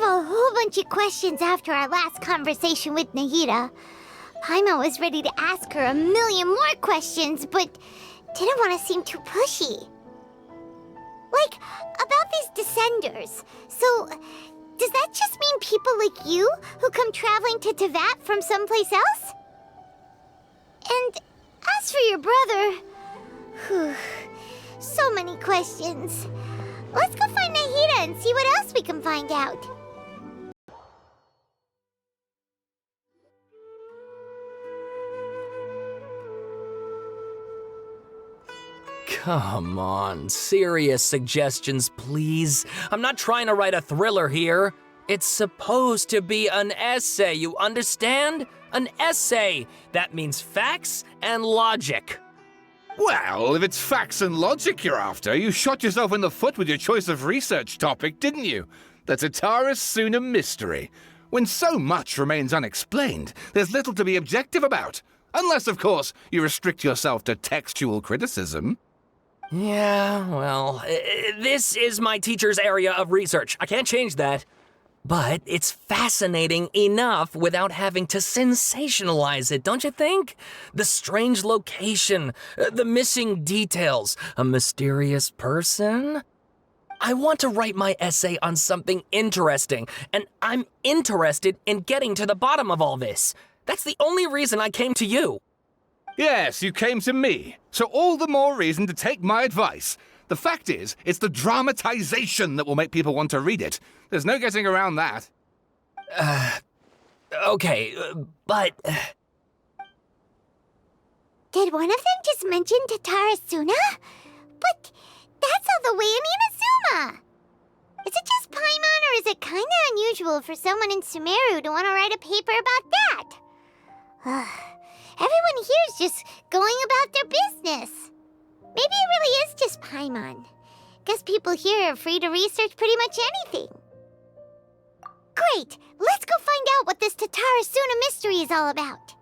a whole bunch of questions after our last conversation with Nahida. Paimon was ready to ask her a million more questions, but didn't want to seem too pushy. Like, about these Descenders. So, does that just mean people like you who come traveling to Teyvat from someplace else? And as for your brother... Whew, so many questions. Let's go find Nahida and see what else we can find out. Come on, serious suggestions, please. I'm not trying to write a thriller here. It's supposed to be an essay, you understand? An essay. That means facts and logic. Well, if it's facts and logic you're after, you shot yourself in the foot with your choice of research topic, didn't you? The Tatarasuna mystery. When so much remains unexplained, there's little to be objective about. Unless, of course, you restrict yourself to textual criticism. Yeah, well, this is my teacher's area of research. I can't change that. But it's fascinating enough without having to sensationalize it, don't you think? The strange location, the missing details, a mysterious person. I want to write my essay on something interesting, and I'm interested in getting to the bottom of all this. That's the only reason I came to you. Yes, you came to me, so all the more reason to take my advice. The fact is, it's the dramatization that will make people want to read it. There's no getting around that. Okay, but... Did one of them just mention Tatarasuna? But that's all the way in Inazuma! Is it just Paimon, or is it kinda unusual for someone in Sumeru to want to write a paper about that? Everyone here's just going about their business. Maybe it really is just Paimon. Guess people here are free to research pretty much anything. Great! Let's go find out what this Tatarasuna mystery is all about.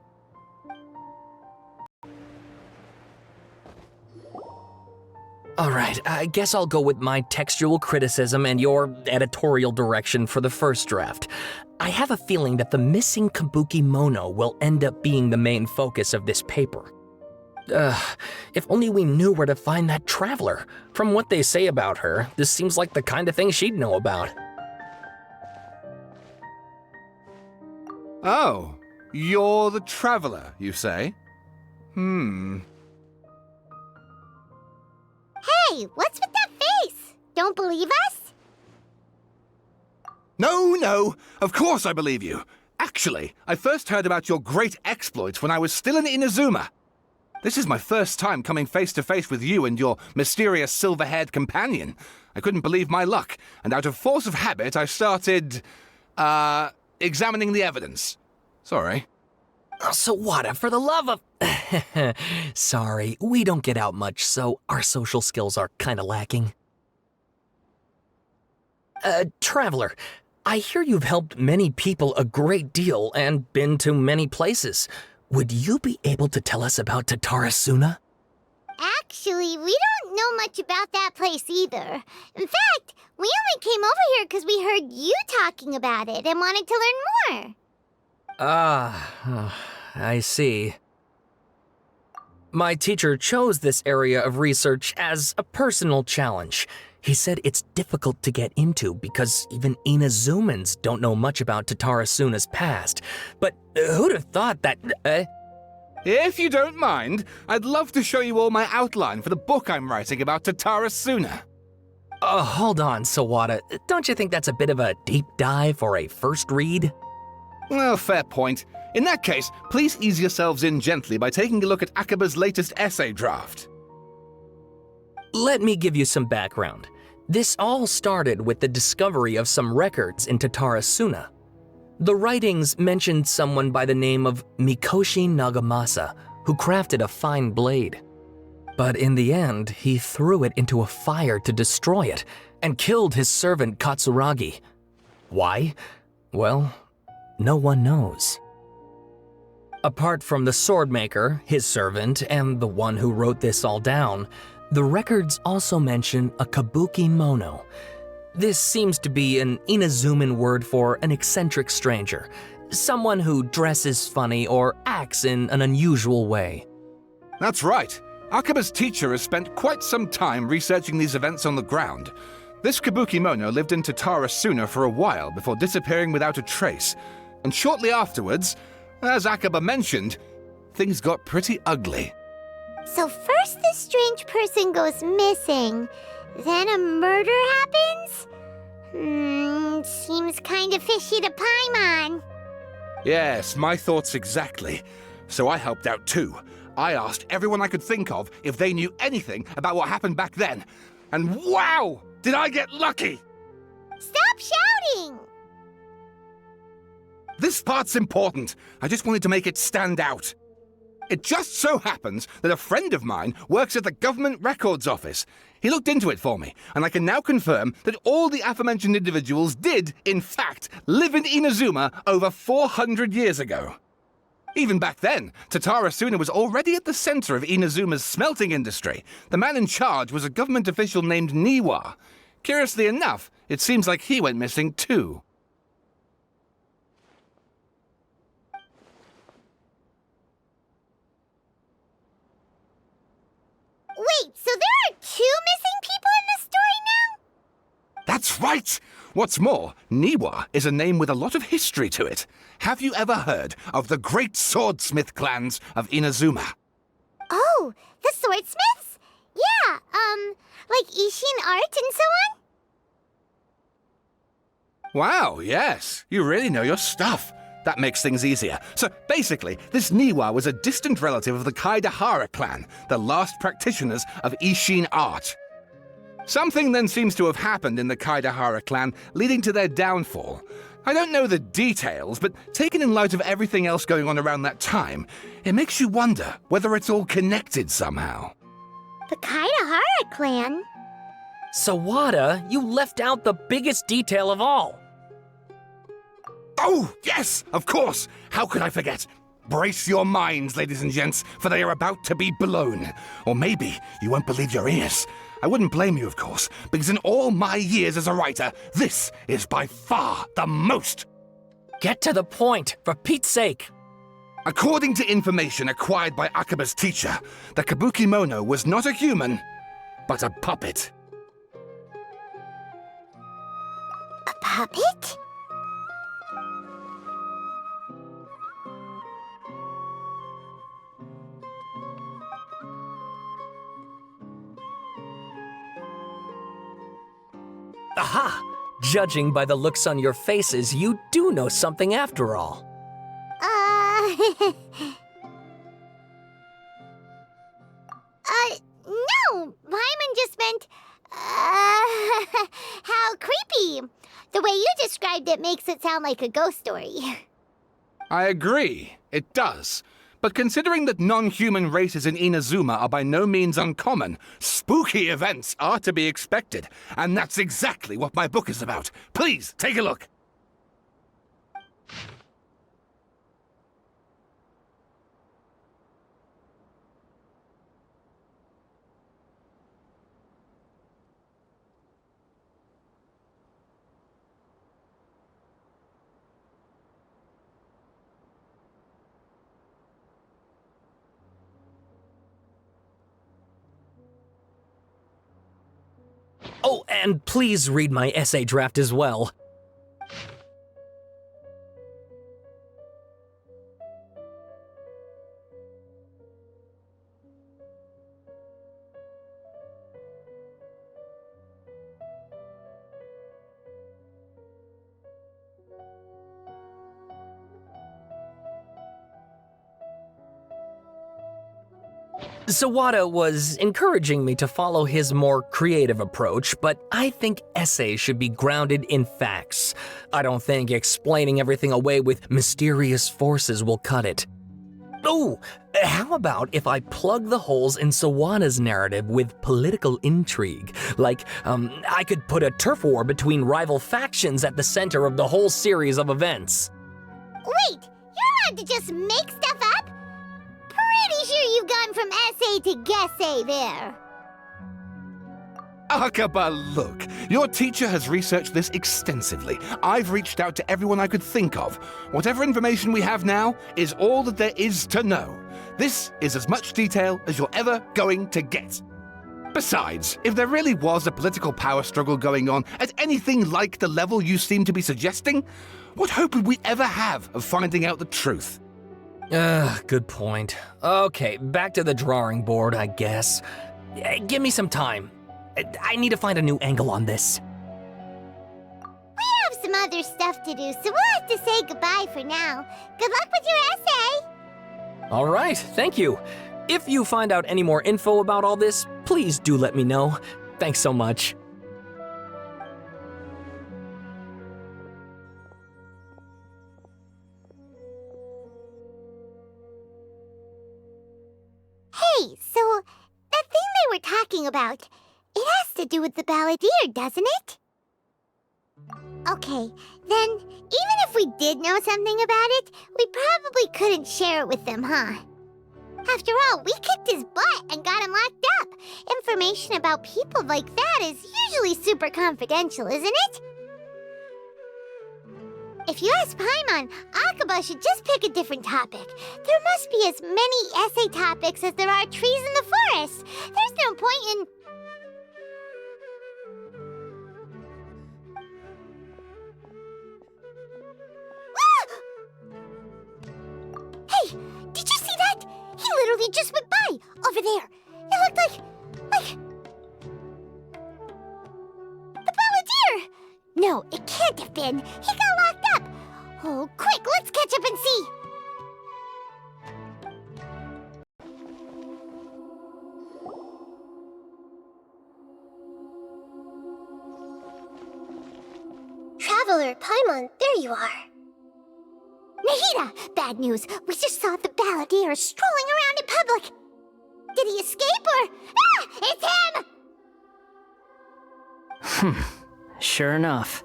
Alright, I guess I'll go with my textual criticism and your editorial direction for the first draft. I have a feeling that the missing Kabuki Mono will end up being the main focus of this paper. If only we knew where to find that traveler. From what they say about her, this seems like the kind of thing she'd know about. Oh, you're the traveler, you say? Hey, what's with that face? Don't believe us? No, of course I believe you. Actually, I first heard about your great exploits when I was still in Inazuma. This is my first time coming face to face with you and your mysterious silver-haired companion. I couldn't believe my luck, and out of force of habit, I started, examining the evidence. Sorry. Sawada, for the love of... Sorry, we don't get out much, so our social skills are kinda lacking. Traveler, I hear you've helped many people a great deal and been to many places. Would you be able to tell us about Tatarasuna? Actually, we don't know much about that place either. In fact, we only came over here because we heard you talking about it and wanted to learn more. I see. My teacher chose this area of research as a personal challenge. He said it's difficult to get into because even Inazumans don't know much about Tatarasuna's past. But who'd have thought that... If you don't mind, I'd love to show you all my outline for the book I'm writing about Tatarasuna. Hold on, Sawada. Don't you think that's a bit of a deep dive for a first read? Well, fair point. In that case, please ease yourselves in gently by taking a look at Akaba's latest essay draft. Let me give you some background. This all started with the discovery of some records in Tatarasuna. The writings mentioned someone by the name of Mikoshi Nagamasa, who crafted a fine blade. But in the end, he threw it into a fire to destroy it, and killed his servant Katsuragi. Why? Well, no one knows. Apart from the swordmaker, his servant, and the one who wrote this all down, the records also mention a Kabuki Mono. This seems to be an Inazuman word for an eccentric stranger, someone who dresses funny or acts in an unusual way. That's right. Aqaba's teacher has spent quite some time researching these events on the ground. This Kabukimono lived in Tatarasuna for a while before disappearing without a trace. And shortly afterwards, as Aqaba mentioned, things got pretty ugly. So first this strange person goes missing, then a murder happens? Seems kinda fishy to Paimon. Yes, my thoughts exactly. So I helped out too. I asked everyone I could think of if they knew anything about what happened back then. And wow! Did I get lucky! Stop shouting! This part's important. I just wanted to make it stand out. It just so happens that a friend of mine works at the Government Records Office. He looked into it for me, and I can now confirm that all the aforementioned individuals did, in fact, live in Inazuma over 400 years ago. Even back then, Tatarasuna was already at the center of Inazuma's smelting industry. The man in charge was a government official named Niwa. Curiously enough, it seems like he went missing too. Wait, so there are 2 missing people in the story now? That's right! What's more, Niwa is a name with a lot of history to it. Have you ever heard of the great swordsmith clans of Inazuma? Oh, the swordsmiths? Yeah, like Isshin Art and so on? Wow, yes. You really know your stuff. That makes things easier. So basically, this Niwa was a distant relative of the Kaedehara Clan, the last practitioners of Isshin Art. Something then seems to have happened in the Kaedehara Clan, leading to their downfall. I don't know the details, but taken in light of everything else going on around that time, it makes you wonder whether it's all connected somehow. The Kaedehara Clan? Sawada, you left out the biggest detail of all. Oh, yes, of course. How could I forget? Brace your minds, ladies and gents, for they are about to be blown. Or maybe you won't believe your ears. I wouldn't blame you, of course, because in all my years as a writer, this is by far the most. Get to the point, for Pete's sake. According to information acquired by Aqaba's teacher, the Kabukimono was not a human, but a puppet. A puppet? Aha! Judging by the looks on your faces, you do know something after all. No! Paimon just meant, how creepy. The way you described it makes it sound like a ghost story. I agree, it does. But considering that non-human races in Inazuma are by no means uncommon, spooky events are to be expected. And that's exactly what my book is about. Please, take a look. Oh, and please read my essay draft as well. Sawada was encouraging me to follow his more creative approach, but I think essays should be grounded in facts. I don't think explaining everything away with mysterious forces will cut it. Oh, how about if I plug the holes in Sawada's narrative with political intrigue? Like, I could put a turf war between rival factions at the center of the whole series of events. Wait, you're allowed to just make stuff up? Pretty sure you've gone from essay to guessay there. Aqaba, look. Your teacher has researched this extensively. I've reached out to everyone I could think of. Whatever information we have now is all that there is to know. This is as much detail as you're ever going to get. Besides, if there really was a political power struggle going on at anything like the level you seem to be suggesting, what hope would we ever have of finding out the truth? Good point. Okay, back to the drawing board, I guess. Give me some time. I need to find a new angle on this. We have some other stuff to do, so we'll have to say goodbye for now. Good luck with your essay! All right, thank you. If you find out any more info about all this, please do let me know. Thanks so much. Hey, so that thing they were talking about, it has to do with the balladeer, doesn't it? Okay, then even if we did know something about it, we probably couldn't share it with them, huh? After all, we kicked his butt and got him locked up. Information about people like that is usually super confidential, isn't it? If you ask Paimon, Aqaba should just pick a different topic. There must be as many essay topics as there are trees in the forest. There's no point in... Hey, did you see that? He literally just went by, over there. It looked like... the balladeer! No, it can't have been. He got locked up. Oh, quick, let's catch up and see. Traveler, Paimon, there you are. Nahida! Bad news. We just saw the balladeer strolling around in public. Did he escape or... Ah! It's him! Sure enough,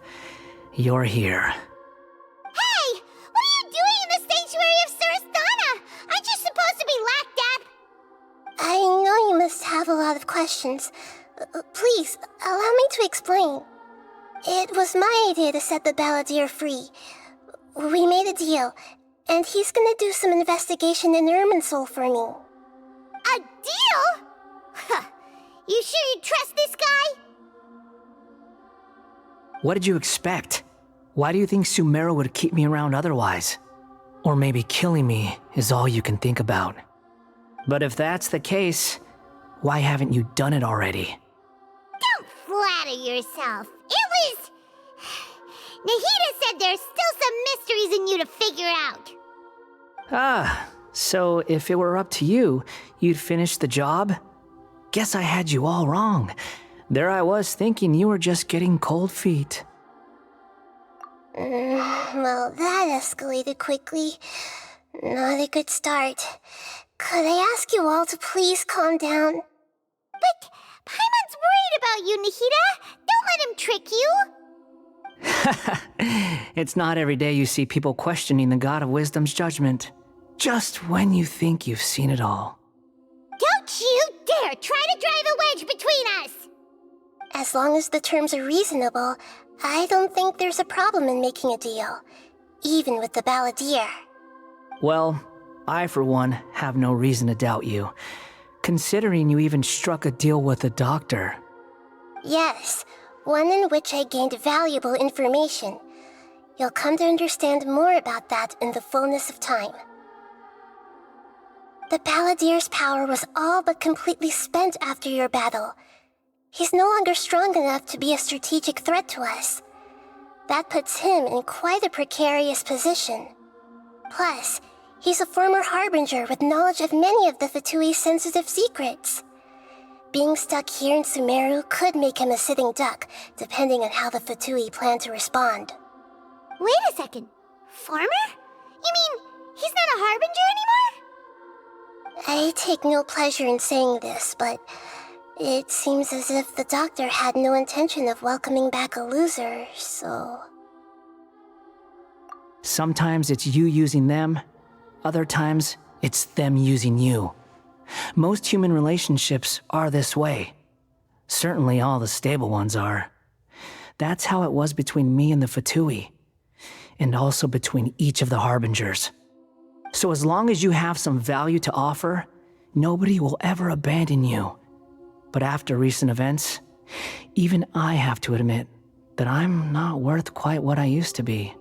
you're here. Hey! What are you doing in the sanctuary of Sarasthana? Aren't you supposed to be locked up? I know you must have a lot of questions. Please, allow me to explain. It was my idea to set the balladeer free. We made a deal, and he's gonna do some investigation in Irminsul for me. A deal? Huh. You sure you trust this guy? What did you expect? Why do you think Sumeru would keep me around otherwise? Or maybe killing me is all you can think about. But if that's the case, why haven't you done it already? Don't flatter yourself. It was... Nahida said there's still some mysteries in you to figure out. Ah, so if it were up to you, you'd finish the job? Guess I had you all wrong. There I was thinking you were just getting cold feet. Well, that escalated quickly. Not a good start. Could I ask you all to please calm down? But Paimon's worried about you, Nahida. Don't let him trick you. It's not every day you see people questioning the God of Wisdom's judgment. Just when you think you've seen it all. Don't you dare try to drive a wedge between us! As long as the terms are reasonable, I don't think there's a problem in making a deal. Even with the balladeer. Well, I for one have no reason to doubt you, considering you even struck a deal with the doctor. Yes, one in which I gained valuable information. You'll come to understand more about that in the fullness of time. The balladeer's power was all but completely spent after your battle. He's no longer strong enough to be a strategic threat to us. That puts him in quite a precarious position. Plus, he's a former harbinger with knowledge of many of the Fatui's sensitive secrets. Being stuck here in Sumeru could make him a sitting duck, depending on how the Fatui plan to respond. Wait a second. Former? You mean he's not a harbinger anymore? I take no pleasure in saying this, but it seems as if the doctor had no intention of welcoming back a loser, so... Sometimes it's you using them, other times it's them using you. Most human relationships are this way. Certainly all the stable ones are. That's how it was between me and the Fatui, and also between each of the Harbingers. So as long as you have some value to offer, nobody will ever abandon you. But after recent events, even I have to admit that I'm not worth quite what I used to be.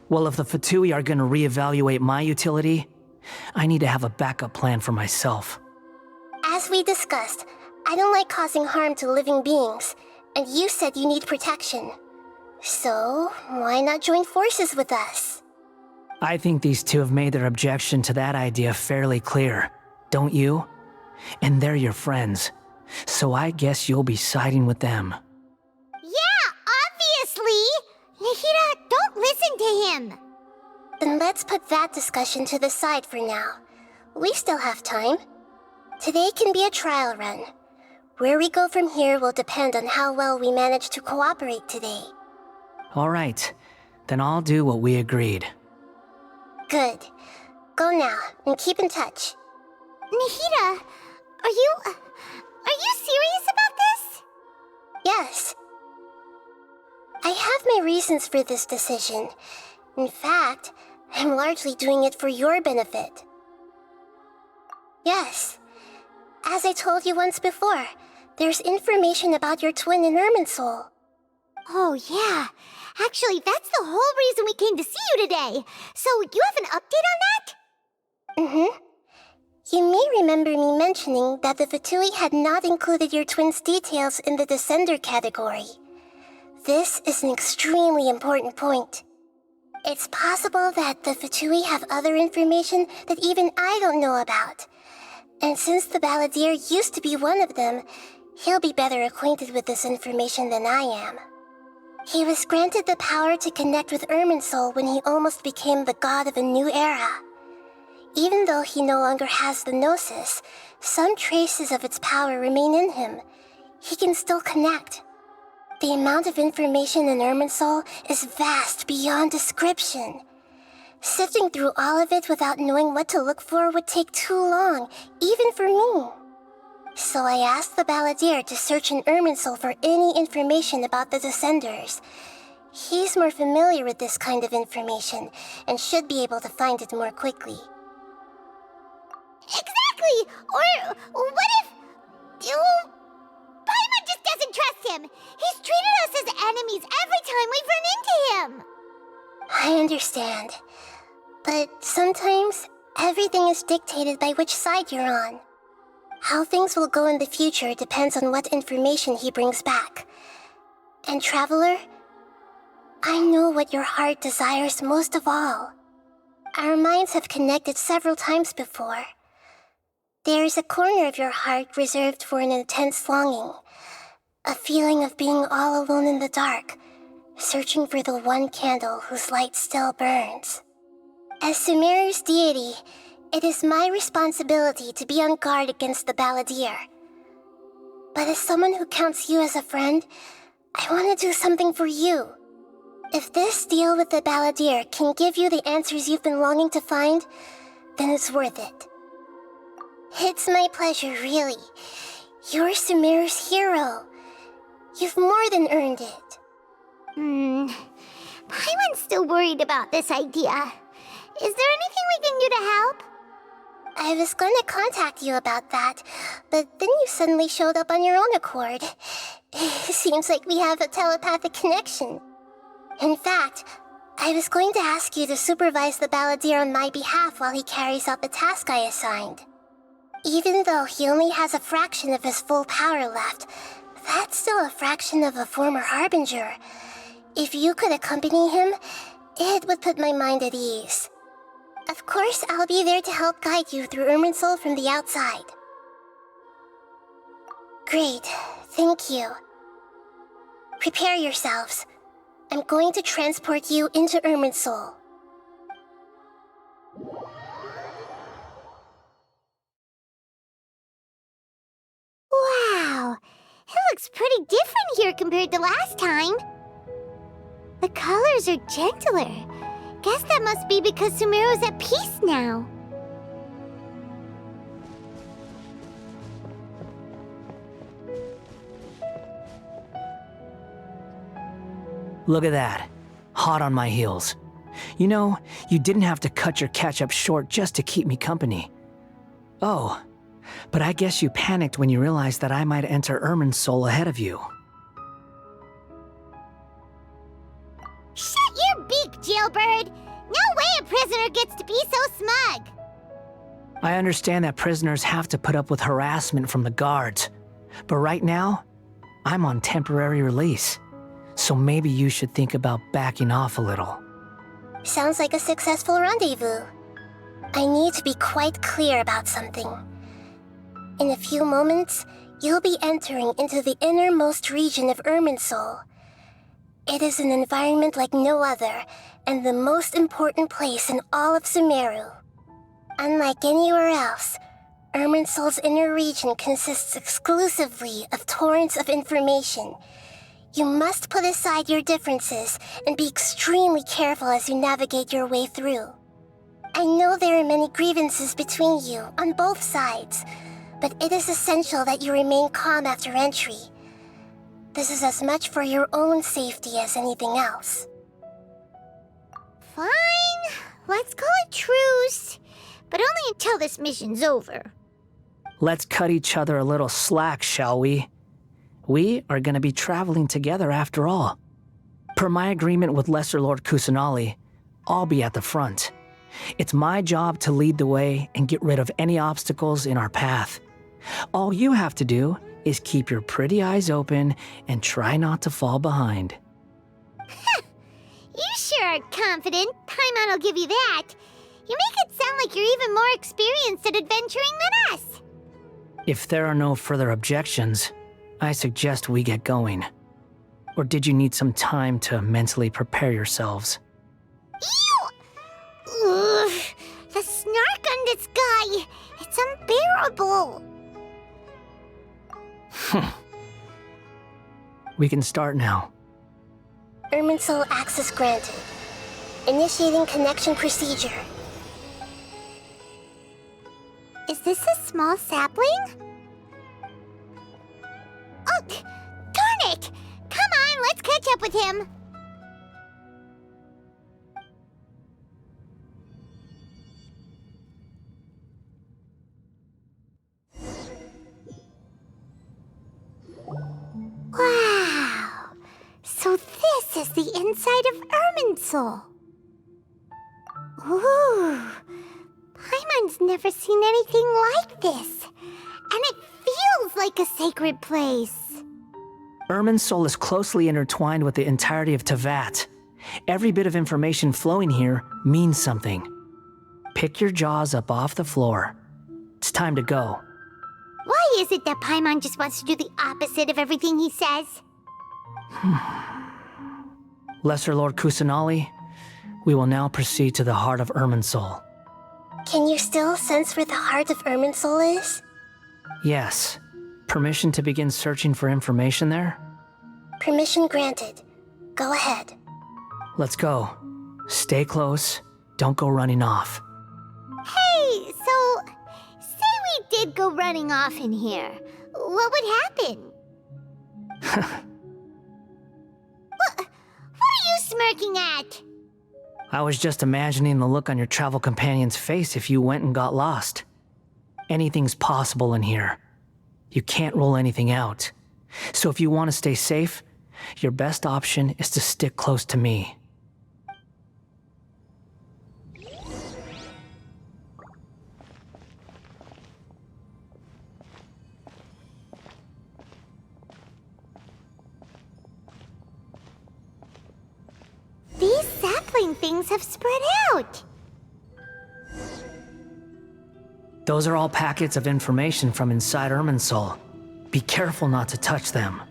Well, if the Fatui are gonna reevaluate my utility, I need to have a backup plan for myself. As we discussed, I don't like causing harm to living beings, and you said you need protection. So, why not join forces with us? I think these two have made their objection to that idea fairly clear, don't you? And they're your friends, so I guess you'll be siding with them. Yeah, obviously! Nahida, don't listen to him! Then let's put that discussion to the side for now. We still have time. Today can be a trial run. Where we go from here will depend on how well we manage to cooperate today. All right, then I'll do what we agreed. Good. Go now, and keep in touch. Nahida, are you serious about this? Yes. I have my reasons for this decision. In fact, I'm largely doing it for your benefit. Yes. As I told you once before, there's information about your twin in Irminsul. Oh, yeah. Actually, that's the whole reason we came to see you today. So, you have an update on that? Mm-hmm. You may remember me mentioning that the Fatui had not included your twin's details in the Descender category. This is an extremely important point. It's possible that the Fatui have other information that even I don't know about. And since the Balladeer used to be one of them, he'll be better acquainted with this information than I am. He was granted the power to connect with Irminsul when he almost became the god of a new era. Even though he no longer has the Gnosis, some traces of its power remain in him. He can still connect. The amount of information in Irminsul is vast beyond description. Sifting through all of it without knowing what to look for would take too long, even for me. So I asked the Balladeer to search in Irminsul for any information about the Descenders. He's more familiar with this kind of information, and should be able to find it more quickly. Exactly! Or what if... Paimon just doesn't trust him! He's treated us as enemies every time we've run into him! I understand. But sometimes, everything is dictated by which side you're on. How things will go in the future depends on what information he brings back. And Traveler, I know what your heart desires most of all. Our minds have connected several times before. There is a corner of your heart reserved for an intense longing. A feeling of being all alone in the dark, searching for the one candle whose light still burns. As Sumeru's deity, it is my responsibility to be on guard against the Balladeer. But as someone who counts you as a friend, I want to do something for you. If this deal with the Balladeer can give you the answers you've been longing to find, then it's worth it. It's my pleasure, really. You're Sumeru's hero. You've more than earned it. Paimon's still worried about this idea. Is there anything we can do to help? I was going to contact you about that, but then you suddenly showed up on your own accord. Seems like we have a telepathic connection. In fact, I was going to ask you to supervise the Balladeer on my behalf while he carries out the task I assigned. Even though he only has a fraction of his full power left, that's still a fraction of a former Harbinger. If you could accompany him, it would put my mind at ease. Of course, I'll be there to help guide you through Irminsul from the outside. Great, thank you. Prepare yourselves. I'm going to transport you into Irminsul. Wow, it looks pretty different here compared to last time. The colors are gentler. Guess that must be because Sumeru's at peace now. Look at that. Hot on my heels. You know, you didn't have to cut your catch-up short just to keep me company. Oh, but I guess you panicked when you realized that I might enter Irminsul ahead of you. Shut your beak, jailbird! No way a prisoner gets to be so smug! I understand that prisoners have to put up with harassment from the guards, but right now, I'm on temporary release, so maybe you should think about backing off a little. Sounds like a successful rendezvous. I need to be quite clear about something. In a few moments, you'll be entering into the innermost region of Irminsul. It is an environment like no other, and the most important place in all of Sumeru. Unlike anywhere else, Irminsul's inner region consists exclusively of torrents of information. You must put aside your differences and be extremely careful as you navigate your way through. I know there are many grievances between you on both sides, but it is essential that you remain calm after entry. This is as much for your own safety as anything else. Fine, let's call it truce, but only until this mission's over. Let's cut each other a little slack, shall we? We are going to be traveling together after all. Per my agreement with Lesser Lord Kusanali, I'll be at the front. It's my job to lead the way and get rid of any obstacles in our path. All you have to do is keep your pretty eyes open and try not to fall behind. You sure are confident. Paimon will give you that. You make it sound like you're even more experienced at adventuring than us. If there are no further objections, I suggest we get going. Or did you need some time to mentally prepare yourselves? Ew! Ugh, the snark on this guy, it's unbearable. We can start now. Irminsul access granted. Initiating connection procedure. Is this a small sapling? Oh, darn it! Come on, let's catch up with him. Wow! So this is the inside of Irminsul. Ooh! Paimon's never seen anything like this. And it feels like a sacred place. Irminsul is closely intertwined with the entirety of Teyvat. Every bit of information flowing here means something. Pick your jaws up off the floor. It's time to go. Why is it that Paimon just wants to do the opposite of everything he says? Lesser Lord Kusanali, we will now proceed to the heart of Irminsul. Can you still sense where the heart of Irminsul is? Yes. Permission to begin searching for information there? Permission granted. Go ahead. Let's go. Stay close. Don't go running off. Hey, so say we did go running off in here. What would happen? What are you smirking at? I was just imagining the look on your travel companion's face if you went and got lost. Anything's possible in here. You can't rule anything out. So if you want to stay safe, your best option is to stick close to me. These sapling things have spread out. Those are all packets of information from inside Irminsul. Be careful not to touch them.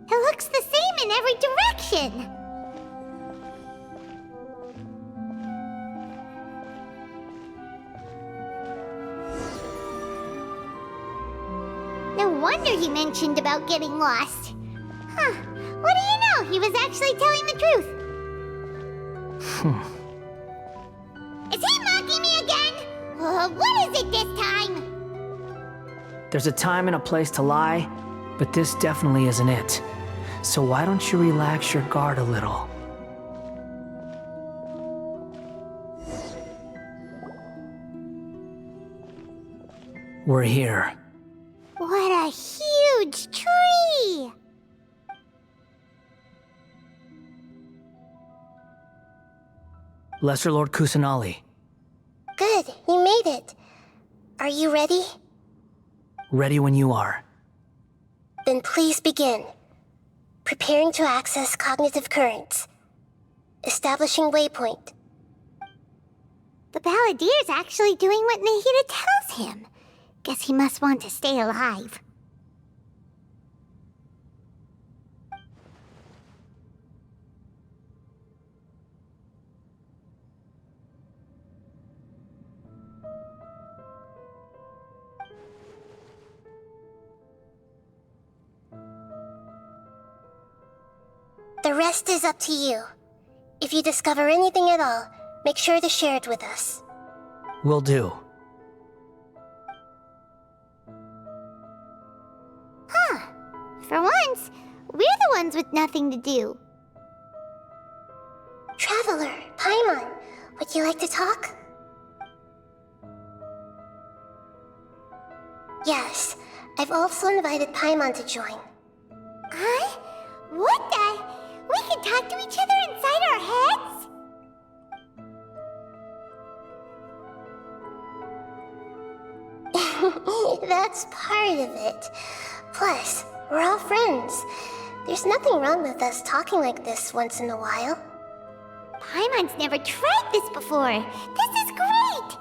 It looks the same in every direction. No wonder he mentioned about getting lost. Huh, What do you know? He was actually telling the truth. Is he mocking me again? What is it this time? There's a time and a place to lie, but this definitely isn't it. So why don't you relax your guard a little? We're here. What a huge tree! Lesser Lord Kusanali. Good, you made it. Are you ready? Ready when you are. Then please begin. Preparing to access cognitive currents. Establishing waypoint. The Balladier's actually doing what Nahida tells him. Guess he must want to stay alive. The rest is up to you. If you discover anything at all, make sure to share it with us. Will do. For once, we're the ones with nothing to do. Traveler, Paimon, would you like to talk? Yes, I've also invited Paimon to join. Huh? What the? We can talk to each other inside our heads? That's part of it. Plus, we're all friends. There's nothing wrong with us talking like this once in a while. Paimon's never tried this before. This is great!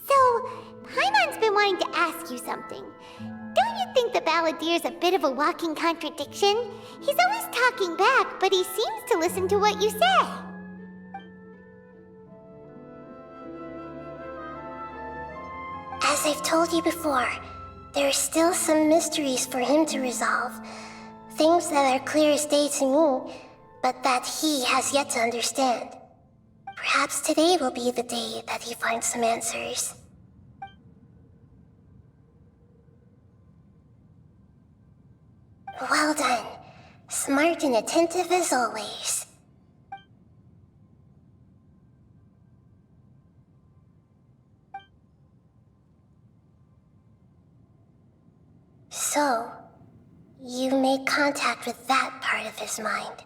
So, Paimon's been wanting to ask you something. Don't you think the Balladier's a bit of a walking contradiction? He's always talking back, but he seems to listen to what you say. As I've told you before, there are still some mysteries for him to resolve. Things that are clear as day to me, but that he has yet to understand. Perhaps today will be the day that he finds some answers. Well done. Smart and attentive as always. So, you made contact with that part of his mind.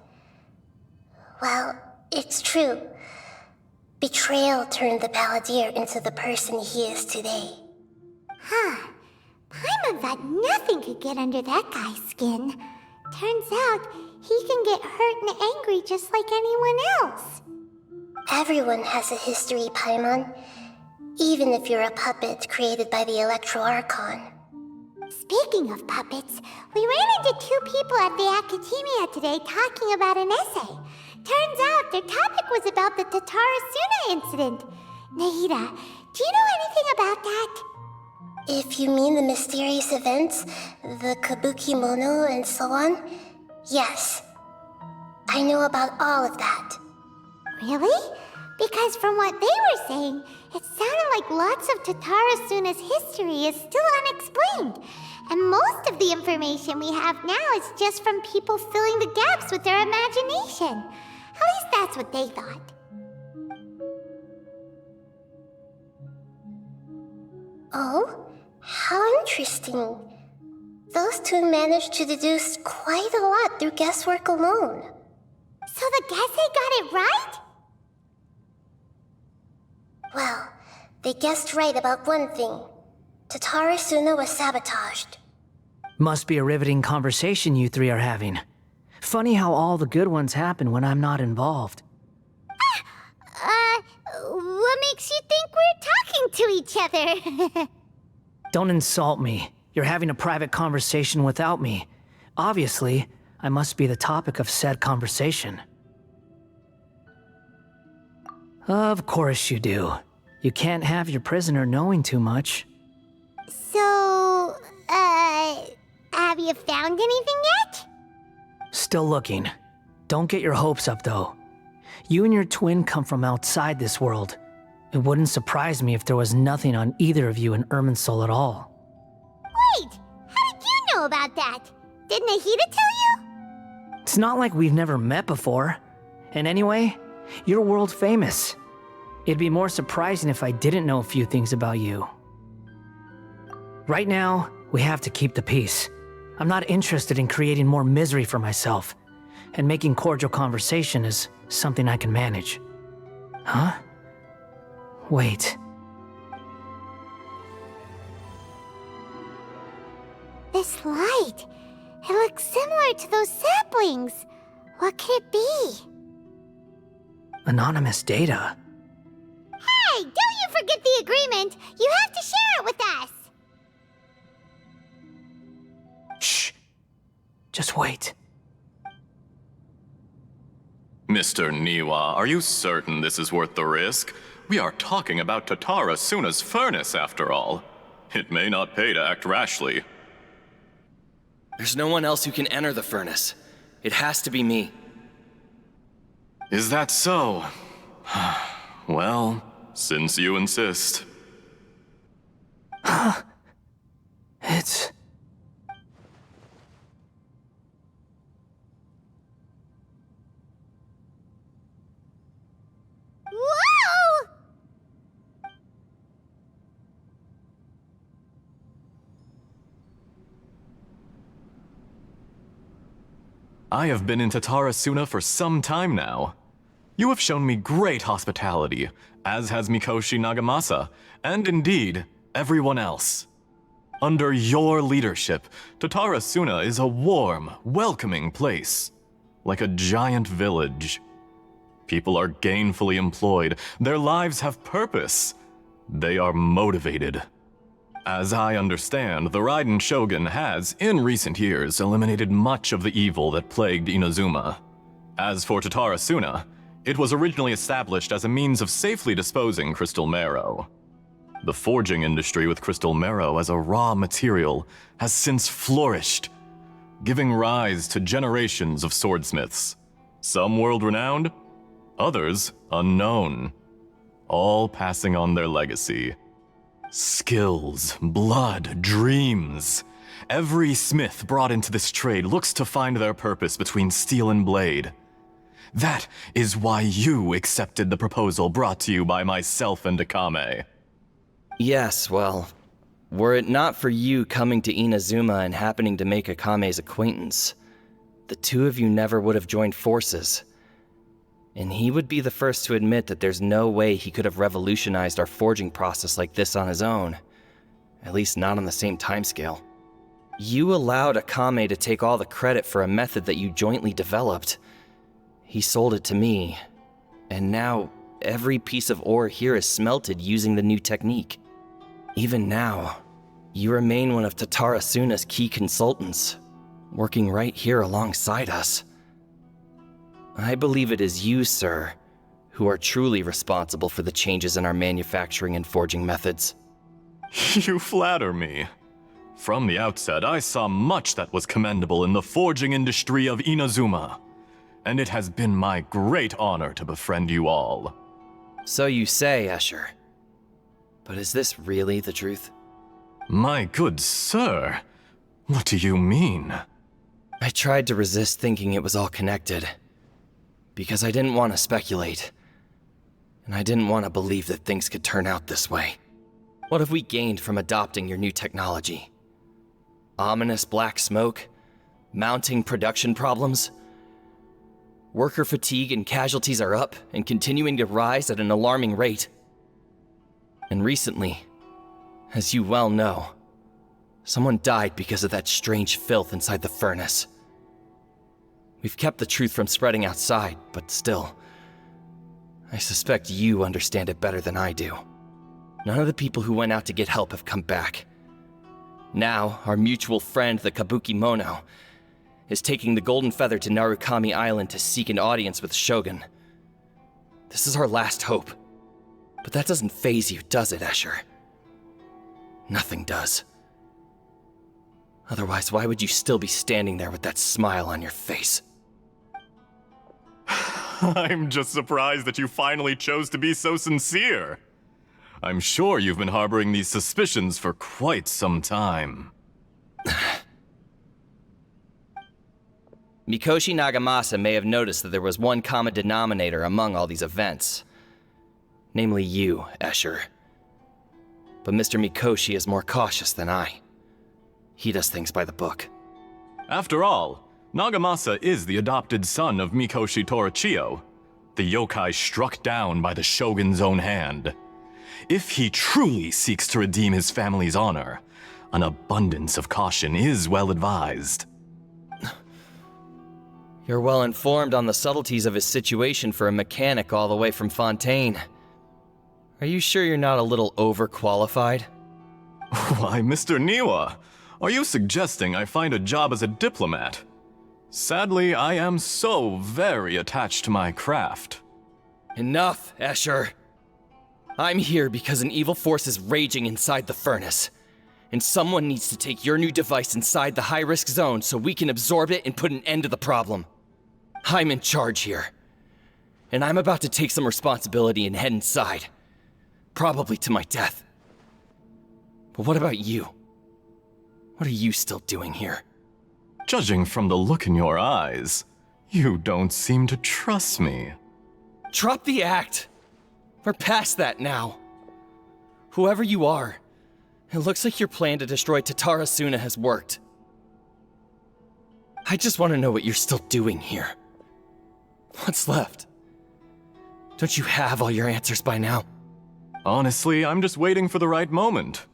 Well, it's true. Betrayal turned the Balladier into the person he is today. Huh. Paimon thought nothing could get under that guy's skin. Turns out, he can get hurt and angry just like anyone else. Everyone has a history, Paimon. Even if you're a puppet created by the Archon. Speaking of puppets, we ran into two people at the Academia today talking about an essay. Turns out their topic was about the Tatarasuna incident. Nahida, do you know anything about that? If you mean the mysterious events, the kabuki mono and so on, yes. I know about all of that. Really? Because from what they were saying, it sounded like lots of Tatarasuna's history is still unexplained. And most of the information we have now is just from people filling the gaps with their imagination. At least that's what they thought. Oh? How interesting. Those two managed to deduce quite a lot through guesswork alone. So the Gese got it right? Well, they guessed right about one thing. Tatarasuna was sabotaged. Must be a riveting conversation you three are having. Funny how all the good ones happen when I'm not involved. What makes you think we're talking to each other? Don't insult me. You're having a private conversation without me. Obviously, I must be the topic of said conversation. Of course you do. You can't have your prisoner knowing too much. So, have you found anything yet? Still looking. Don't get your hopes up, though. You and your twin come from outside this world. It wouldn't surprise me if there was nothing on either of you in Irminsul at all. Wait, how did you know about that? Did Nahida tell you? It's not like we've never met before. And anyway, you're world famous. It'd be more surprising if I didn't know a few things about you. Right now, we have to keep the peace. I'm not interested in creating more misery for myself, and making cordial conversation is something I can manage. Huh? Wait. This light, it looks similar to those saplings. What could it be? Anonymous data. Hey, don't you forget the agreement! You have to share it with us! Shh. Just wait. Mr. Niwa, are you certain this is worth the risk? We are talking about Tatarasuna's furnace, after all. It may not pay to act rashly. There's no one else who can enter the furnace. It has to be me. Is that so? Well, since you insist. It's... Whoa! I have been in Tatarasuna for some time now. You have shown me great hospitality, as has Mikoshi Nagamasa, and indeed, everyone else. Under your leadership, Tatarasuna is a warm, welcoming place, like a giant village. People are gainfully employed, their lives have purpose, they are motivated. As I understand, the Raiden Shogun has, in recent years, eliminated much of the evil that plagued Inazuma. As for Tatarasuna, it was originally established as a means of safely disposing crystal marrow. The forging industry with crystal marrow as a raw material has since flourished, giving rise to generations of swordsmiths, some world-renowned, others unknown, all passing on their legacy. Skills, blood, dreams. Every smith brought into this trade looks to find their purpose between steel and blade. That is why you accepted the proposal brought to you by myself and Akame. Yes, well, were it not for you coming to Inazuma and happening to make Akame's acquaintance, the two of you never would have joined forces. And he would be the first to admit that there's no way he could have revolutionized our forging process like this on his own. At least not on the same timescale. You allowed Akame to take all the credit for a method that you jointly developed. He sold it to me, and now every piece of ore here is smelted using the new technique. Even now, you remain one of Tatarasuna's key consultants, working right here alongside us. I believe it is you, sir, who are truly responsible for the changes in our manufacturing and forging methods. You flatter me. From the outset, I saw much that was commendable in the forging industry of Inazuma, and it has been my great honor to befriend you all. So you say, Escher. But is this really the truth? My good sir, what do you mean? I tried to resist thinking it was all connected, because I didn't want to speculate, and I didn't want to believe that things could turn out this way. What have we gained from adopting your new technology? Ominous black smoke? Mounting production problems? Worker fatigue and casualties are up and continuing to rise at an alarming rate. And recently, as you well know, someone died because of that strange filth inside the furnace. We've kept the truth from spreading outside, but still, I suspect you understand it better than I do. None of the people who went out to get help have come back. Now, our mutual friend, the Kabuki Mono, is taking the Golden Feather to Narukami Island to seek an audience with Shogun. This is our last hope. But that doesn't faze you, does it, Escher? Nothing does. Otherwise, why would you still be standing there with that smile on your face? I'm just surprised that you finally chose to be so sincere. I'm sure you've been harboring these suspicions for quite some time. Mikoshi Nagamasa may have noticed that there was one common denominator among all these events. Namely you, Escher. But Mr. Mikoshi is more cautious than I. He does things by the book. After all, Nagamasa is the adopted son of Mikoshi Torachiyo, the yokai struck down by the Shogun's own hand. If he truly seeks to redeem his family's honor, an abundance of caution is well advised. You're well informed on the subtleties of his situation for a mechanic all the way from Fontaine. Are you sure you're not a little overqualified? Why, Mr. Niwa, are you suggesting I find a job as a diplomat? Sadly, I am so very attached to my craft. Enough, Escher. I'm here because an evil force is raging inside the furnace. And someone needs to take your new device inside the high-risk zone so we can absorb it and put an end to the problem. I'm in charge here. And I'm about to take some responsibility and head inside. Probably to my death. But what about you? What are you still doing here? Judging from the look in your eyes, you don't seem to trust me. Drop the act! We're past that now. Whoever you are, it looks like your plan to destroy Tatarasuna has worked. I just want to know what you're still doing here. What's left? Don't you have all your answers by now? Honestly, I'm just waiting for the right moment.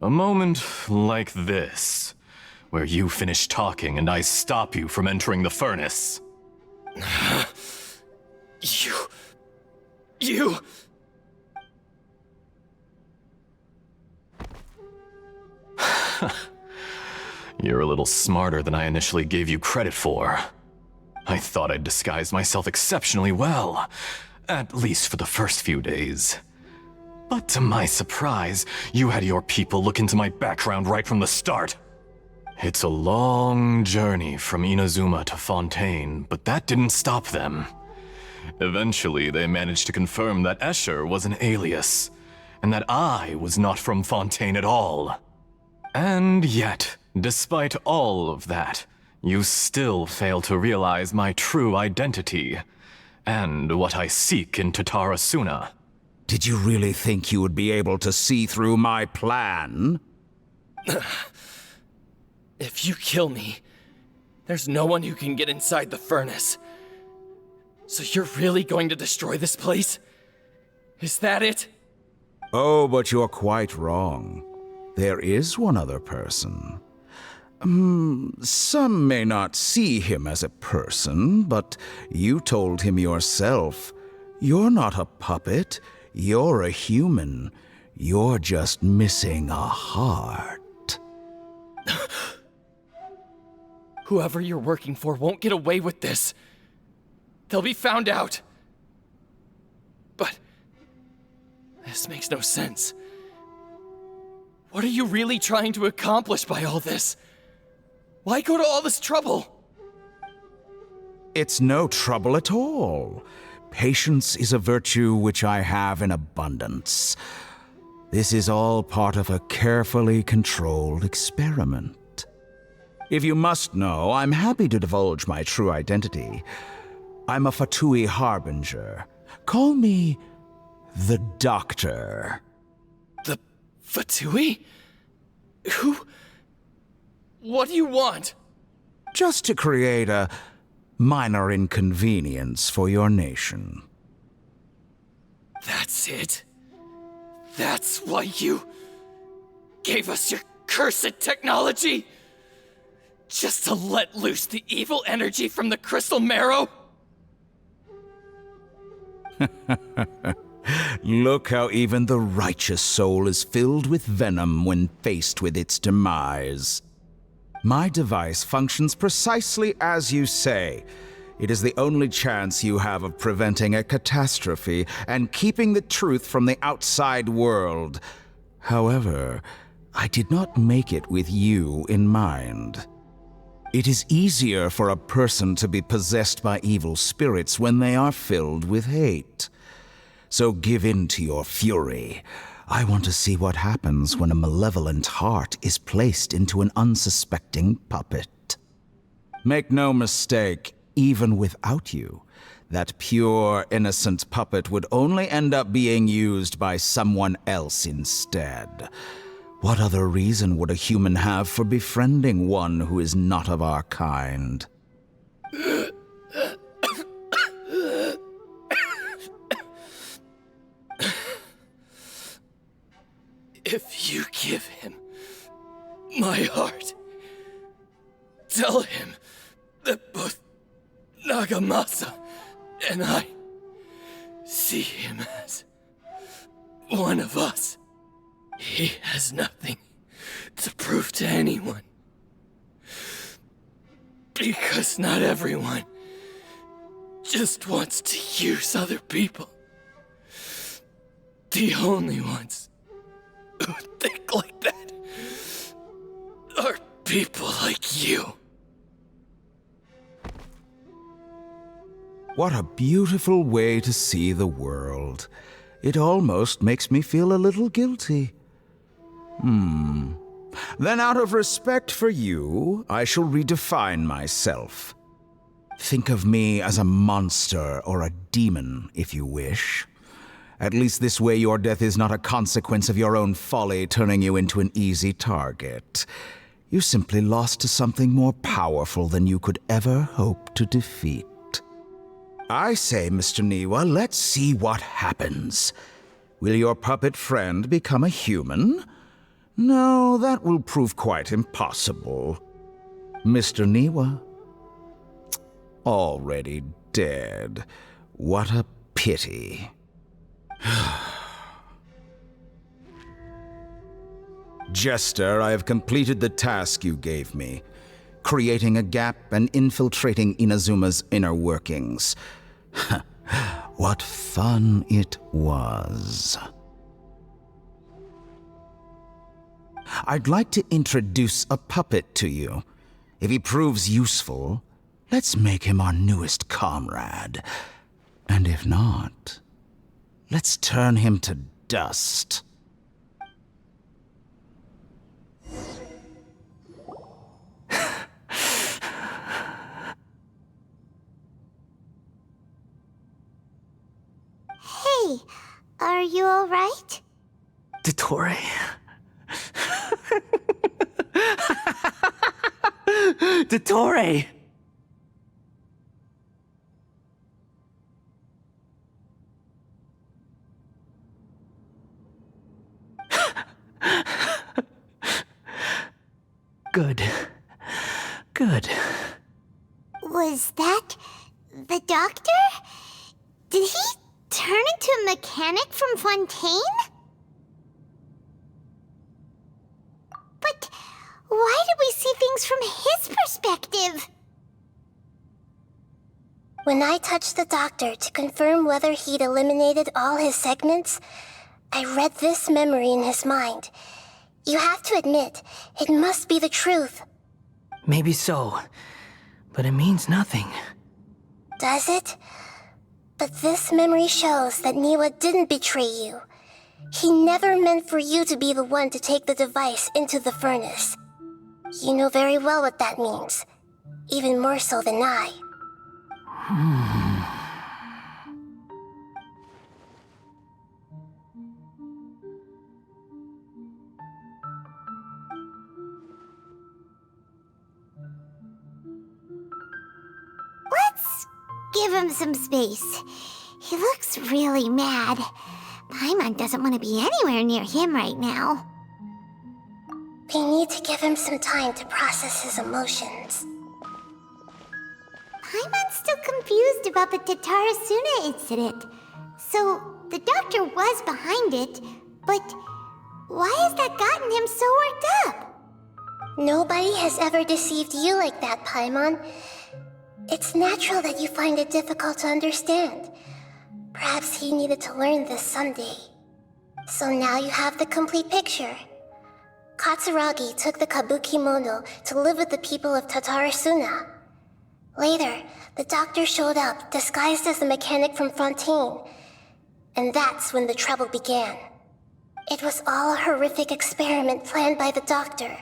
A moment like this, where you finish talking and I stop you from entering the furnace. You... You're a little smarter than I initially gave you credit for. I thought I'd disguised myself exceptionally well, at least for the first few days. But to my surprise, you had your people look into my background right from the start. It's a long journey from Inazuma to Fontaine, but that didn't stop them. Eventually, they managed to confirm that Escher was an alias, and that I was not from Fontaine at all. And yet, despite all of that, you still fail to realize my true identity, and what I seek in Tatarasuna. Did you really think you would be able to see through my plan? If you kill me, there's no one who can get inside the furnace. So you're really going to destroy this place? Is that it? Oh, but you're quite wrong. There is one other person. Some may not see him as a person, but you told him yourself. You're not a puppet. You're a human. You're just missing a heart. Whoever you're working for won't get away with this. They'll be found out. But this makes no sense. What are you really trying to accomplish by all this? Why go to all this trouble? It's no trouble at all. Patience is a virtue which I have in abundance. This is all part of a carefully controlled experiment. If you must know, I'm happy to divulge my true identity. I'm a Fatui Harbinger. Call me the Doctor. The Fatui? Who? What do you want? Just to create a minor inconvenience for your nation. That's it? That's why you gave us your cursed technology? Just to let loose the evil energy from the crystal marrow? Look how even the righteous soul is filled with venom when faced with its demise. My device functions precisely as you say. It is the only chance you have of preventing a catastrophe and keeping the truth from the outside world. However, I did not make it with you in mind. It is easier for a person to be possessed by evil spirits when they are filled with hate. So give in to your fury. I want to see what happens when a malevolent heart is placed into an unsuspecting puppet. Make no mistake, even without you, that pure, innocent puppet would only end up being used by someone else instead. What other reason would a human have for befriending one who is not of our kind? If you give him my heart, tell him that both Nagamasa and I see him as one of us. He has nothing to prove to anyone. Because not everyone just wants to use other people. The only ones who think like that are people like you. What a beautiful way to see the world. It almost makes me feel a little guilty. Then out of respect for you, I shall redefine myself. Think of me as a monster or a demon, if you wish. At least this way your death is not a consequence of your own folly turning you into an easy target. You simply lost to something more powerful than you could ever hope to defeat. I say, Mr. Niwa, let's see what happens. Will your puppet friend become a human? No, that will prove quite impossible. Mr. Niwa? Already dead. What a pity. Jester, I have completed the task you gave me, creating a gap and infiltrating Inazuma's inner workings. What fun it was. I'd like to introduce a puppet to you. If he proves useful, let's make him our newest comrade. And if not, let's turn him to dust. Hey, are you alright? Dottore? Dottore! Good. Good. Was that the doctor? Did he turn into a mechanic from Fontaine? But why did we see things from his perspective? When I touched the doctor to confirm whether he'd eliminated all his segments, I read this memory in his mind. You have to admit, it must be the truth. Maybe so, but it means nothing. Does it? But this memory shows that Niwa didn't betray you. He never meant for you to be the one to take the device into the furnace. You know very well what that means. Even more so than I. Let's give him some space. He looks really mad. Paimon doesn't want to be anywhere near him right now. We need to give him some time to process his emotions. Paimon's still confused about the Tatarasuna incident. So, the doctor was behind it, but why has that gotten him so worked up? Nobody has ever deceived you like that, Paimon. It's natural that you find it difficult to understand. Perhaps he needed to learn this someday. So now you have the complete picture. Katsuragi took the Kabukimono to live with the people of Tatarasuna. Later, the doctor showed up, disguised as the mechanic from Fontaine. And that's when the trouble began. It was all a horrific experiment planned by the doctor.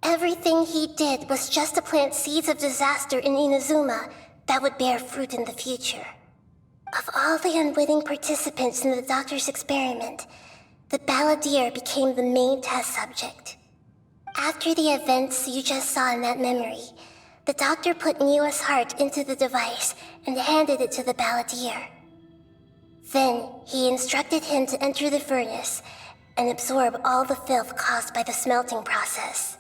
Everything he did was just to plant seeds of disaster in Inazuma that would bear fruit in the future. Of all the unwitting participants in the doctor's experiment, the balladeer became the main test subject. After the events you just saw in that memory, the doctor put Niwa's heart into the device and handed it to the balladeer. Then, he instructed him to enter the furnace and absorb all the filth caused by the smelting process.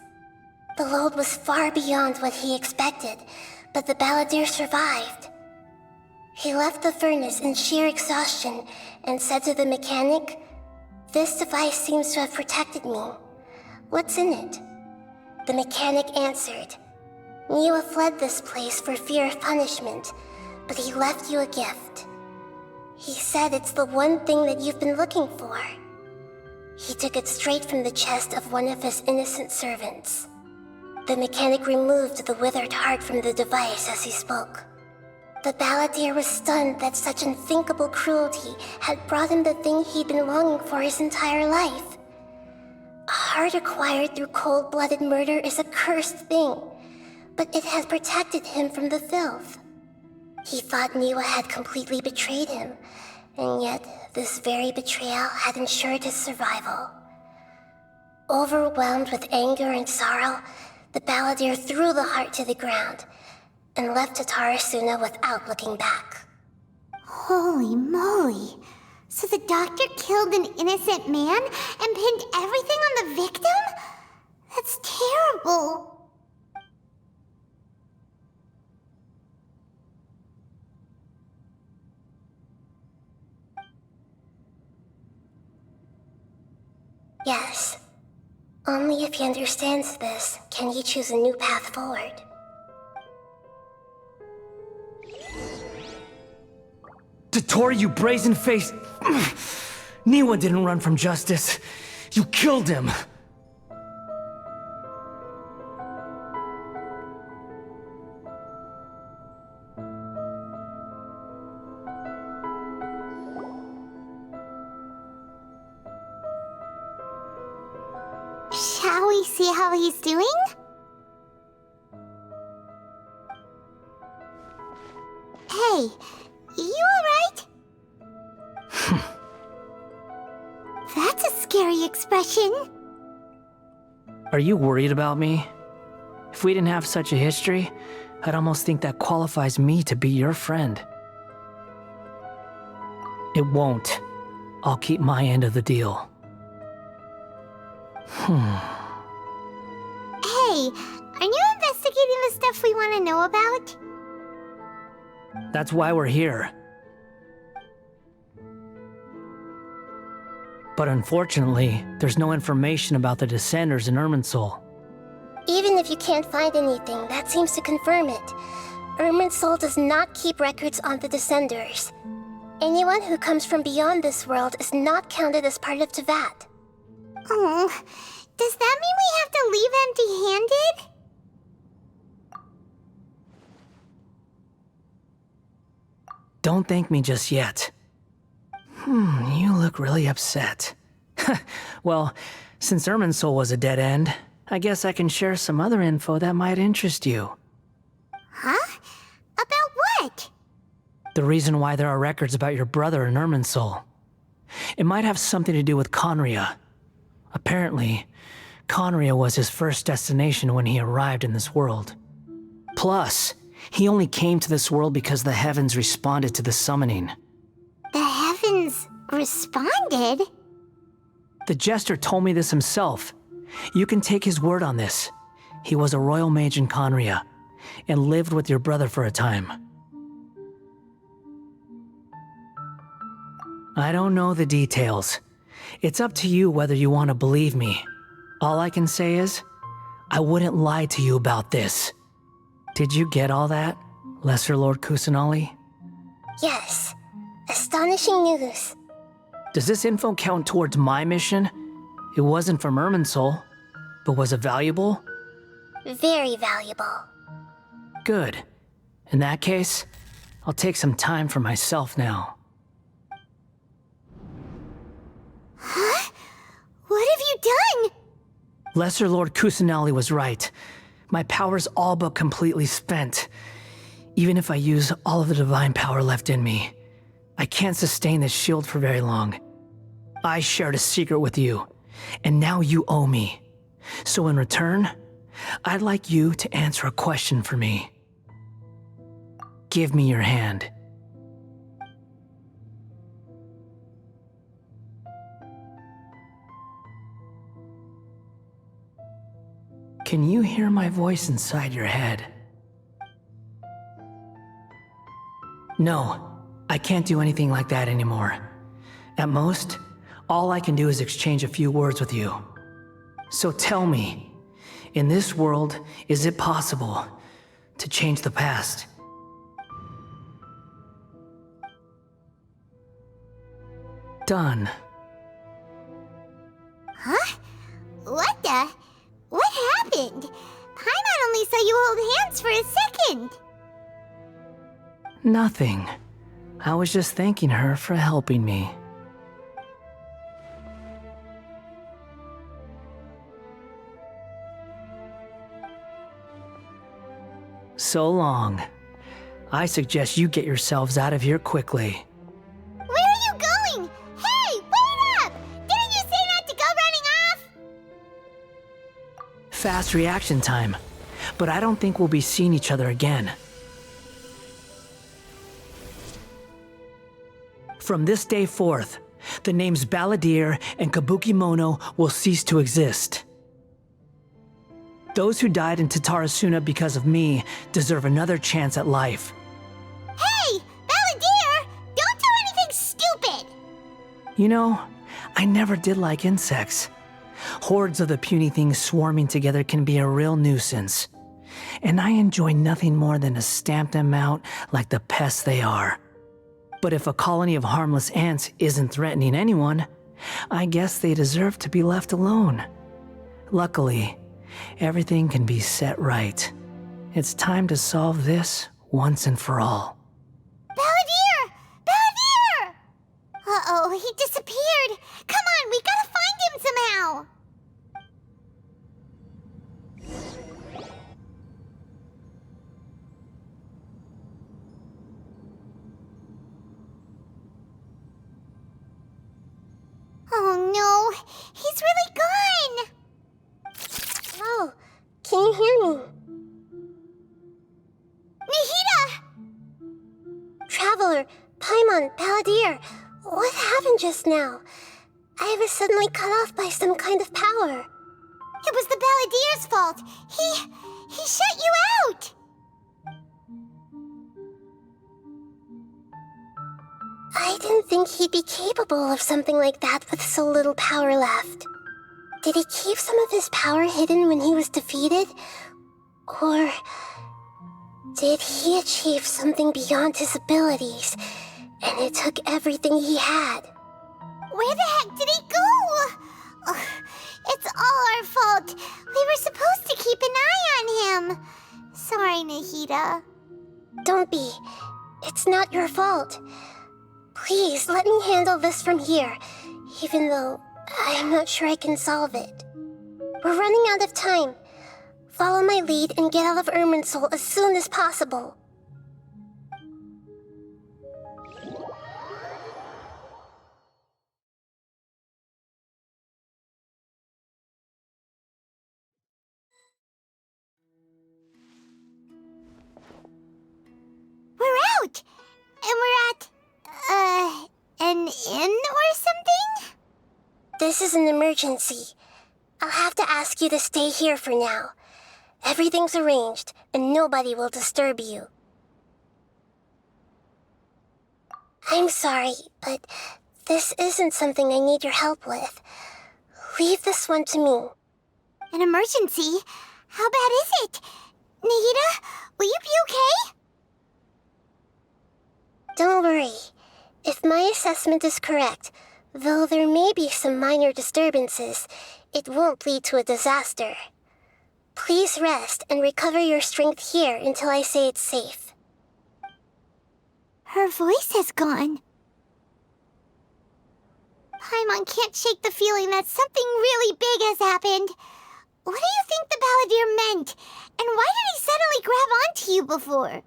The load was far beyond what he expected, but the balladeer survived. He left the furnace in sheer exhaustion and said to the mechanic, "This device seems to have protected me. What's in it?" The mechanic answered, "Niwa fled this place for fear of punishment, but he left you a gift. He said it's the one thing that you've been looking for." He took it straight from the chest of one of his innocent servants. The mechanic removed the withered heart from the device as he spoke. The balladeer was stunned that such unthinkable cruelty had brought him the thing he'd been longing for his entire life. A heart acquired through cold-blooded murder is a cursed thing, but it had protected him from the filth. He thought Niwa had completely betrayed him, and yet this very betrayal had ensured his survival. Overwhelmed with anger and sorrow, the balladeer threw the heart to the ground and left Tatarasuna without looking back. Holy moly. So the doctor killed an innocent man and pinned everything on the victim? That's terrible. Yes. Only if he understands this can he choose a new path forward. Tottori, you brazen-faced... Niwa didn't run from justice. You killed him. Shall we see how he's doing? Hey, you alright? That's a scary expression. Are you worried about me? If we didn't have such a history, I'd almost think that qualifies me to be your friend. It won't. I'll keep my end of the deal. Hey, aren't you investigating the stuff we want to know about? That's why we're here. But unfortunately, there's no information about the Descenders in Irminsul. Even if you can't find anything, that seems to confirm it. Irminsul does not keep records on the Descenders. Anyone who comes from beyond this world is not counted as part of Teyvat. Oh, does that mean we have to leave empty-handed? Don't thank me just yet. You look really upset. Well, since Irminsul was a dead end, I guess I can share some other info that might interest you. Huh? About what? The reason why there are records about your brother in Irminsul. It might have something to do with Conria. Apparently, Conria was his first destination when he arrived in this world. Plus, he only came to this world because the heavens responded to the summoning. The heavens responded? The Jester told me this himself. You can take his word on this. He was a royal mage in Conria, and lived with your brother for a time. I don't know the details. It's up to you whether you want to believe me. All I can say is, I wouldn't lie to you about this. Did you get all that, Lesser Lord Kusanali? Yes. Astonishing news. Does this info count towards my mission? It wasn't from Irminsul, but was it valuable? Very valuable. Good. In that case, I'll take some time for myself now. Huh? What have you done? Lesser Lord Kusanali was right. My power's all but completely spent. Even if I use all of the divine power left in me, I can't sustain this shield for very long. I shared a secret with you, and now you owe me. So in return, I'd like you to answer a question for me. Give me your hand. Can you hear my voice inside your head? No, I can't do anything like that anymore. At most, all I can do is exchange a few words with you. So tell me, in this world, is it possible to change the past? Done. Huh? What the? What happened? Paimon only saw you hold hands for a second. Nothing. I was just thanking her for helping me. So long. I suggest you get yourselves out of here quickly. Where are you going? Hey, wait up! Didn't you say not to go running off? Fast reaction time. But I don't think we'll be seeing each other again. From this day forth, the names Balladeer and Kabukimono will cease to exist. Those who died in Tatarasuna because of me deserve another chance at life. Hey, Balladeer! Don't do anything stupid! You know, I never did like insects. Hordes of the puny things swarming together can be a real nuisance. And I enjoy nothing more than to stamp them out like the pests they are. But if a colony of harmless ants isn't threatening anyone, I guess they deserve to be left alone. Luckily, everything can be set right. It's time to solve this once and for all. Balladeer! Balladeer! Uh-oh, he disappeared. Come on, we gotta find him somehow. Oh no, he's really gone! Oh, can you hear me? Nahida! Traveler, Paimon, Balladeer, what happened just now? I was suddenly cut off by some kind of power. It was the Balladeer's fault. He shut you out! I didn't think he'd be capable of something like that with so little power left. Did he keep some of his power hidden when he was defeated? Or did he achieve something beyond his abilities, and it took everything he had? Where the heck did he go? Ugh, it's all our fault. We were supposed to keep an eye on him. Sorry, Nahida. Don't be. It's not your fault. Please, let me handle this from here, even though I'm not sure I can solve it. We're running out of time. Follow my lead and get out of Irminsul as soon as possible. We're out! And we're at, an inn or something? This is an emergency. I'll have to ask you to stay here for now. Everything's arranged, and nobody will disturb you. I'm sorry, but this isn't something I need your help with. Leave this one to me. An emergency? How bad is it? Nahida, will you be okay? Don't worry. If my assessment is correct, Though there may be some minor disturbances, it won't lead to a disaster. Please rest and recover your strength here until I say it's safe. Her voice has gone. Paimon can't shake the feeling that something really big has happened. What do you think the Balladeer meant? And why did he suddenly grab onto you before?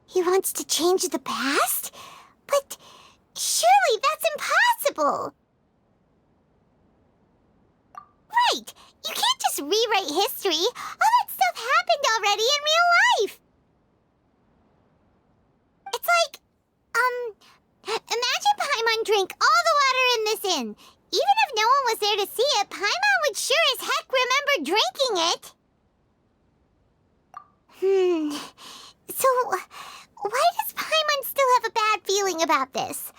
He wants to change the past? But surely that's impossible! Right! You can't just rewrite history! All that stuff happened already in real life! It's like, imagine Paimon drank all the water in this inn. Even if no one was there to see it, Paimon would sure as heck remember drinking it! So, why does Paimon still have a bad feeling about this?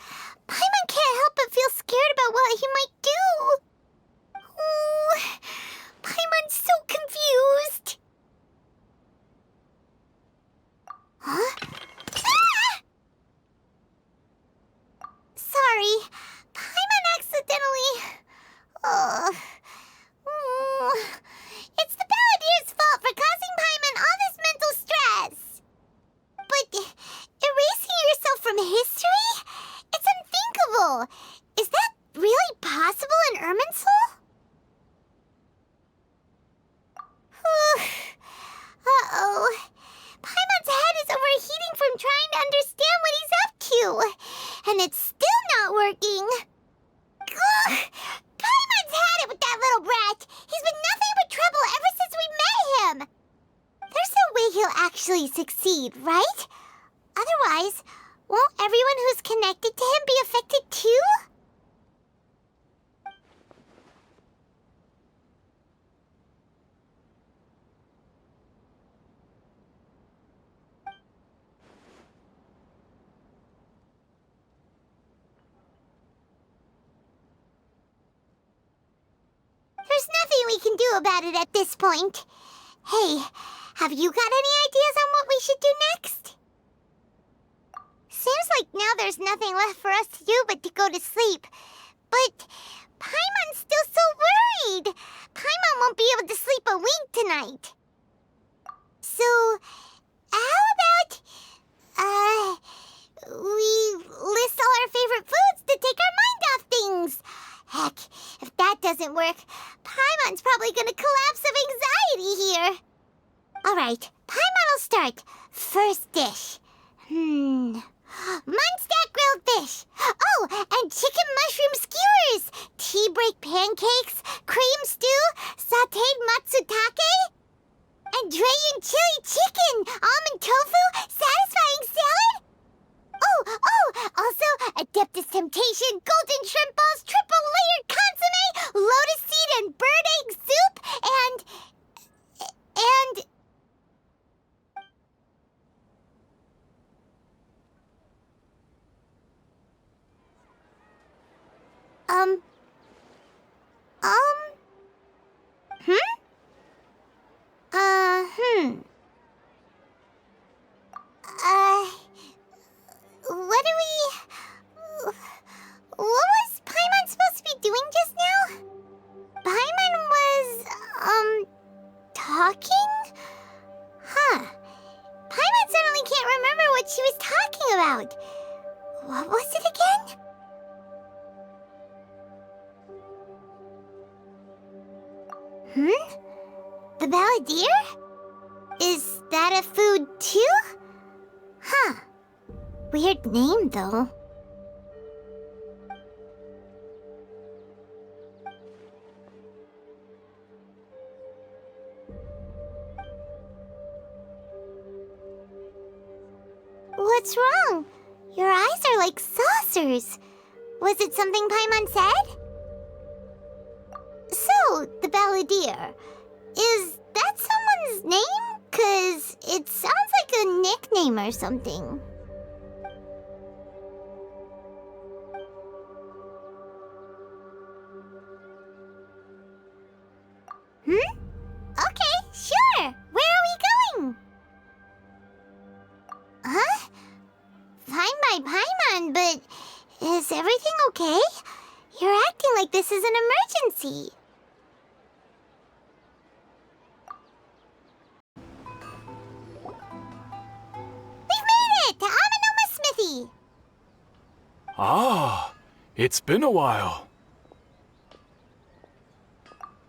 Paimon can't help but feel scared about what he might do. Oh, Paimon's so confused. Huh? Ah! Sorry, Paimon accidentally... It's the Balladeer's fault for causing Paimon all this mental stress. But erasing yourself from history? It's unthinkable. Is that really possible in Irminsul? Uh-oh. Paimon's head is overheating from trying to understand what he's up to. And it's still not working. Ugh. Paimon's had it with that little brat. He's been nothing but trouble ever since we met him. There's no way he'll actually succeed, right? Otherwise, won't everyone who's connected to him be affected too? There's nothing we can do about it at this point. Hey, have you got any ideas on what we should do next? Seems like now there's nothing left for us to do but to go to sleep. But Paimon's still so worried. Paimon won't be able to sleep a wink tonight. So, how about, we list all our favorite foods to take our mind off things? Heck, if that doesn't work, Paimon's probably gonna collapse of anxiety here. Alright, Paimon will start. First dish. Munstack grilled fish. Oh, and chicken mushroom skewers. Tea break pancakes. Cream stew. Sauteed matsutake. And Drayan chili chicken. Almond tofu. Satisfying salad. Oh, also Adeptus Temptation, golden shrimp balls, triple layered consomme, lotus seed and bird egg soup, and... What was Paimon supposed to be doing just now? Paimon was, talking? Huh. Paimon suddenly can't remember what she was talking about. What was it again? The Balladeer? Is that a food too? Huh. Weird name, though. What's wrong? Your eyes are like saucers. Was it something Paimon said? So, the Balladeer. Is that someone's name? 'Cause it sounds like a nickname or something. Is everything okay? You're acting like this is an emergency. We've made it to Amanoma Smithy! Ah, it's been a while.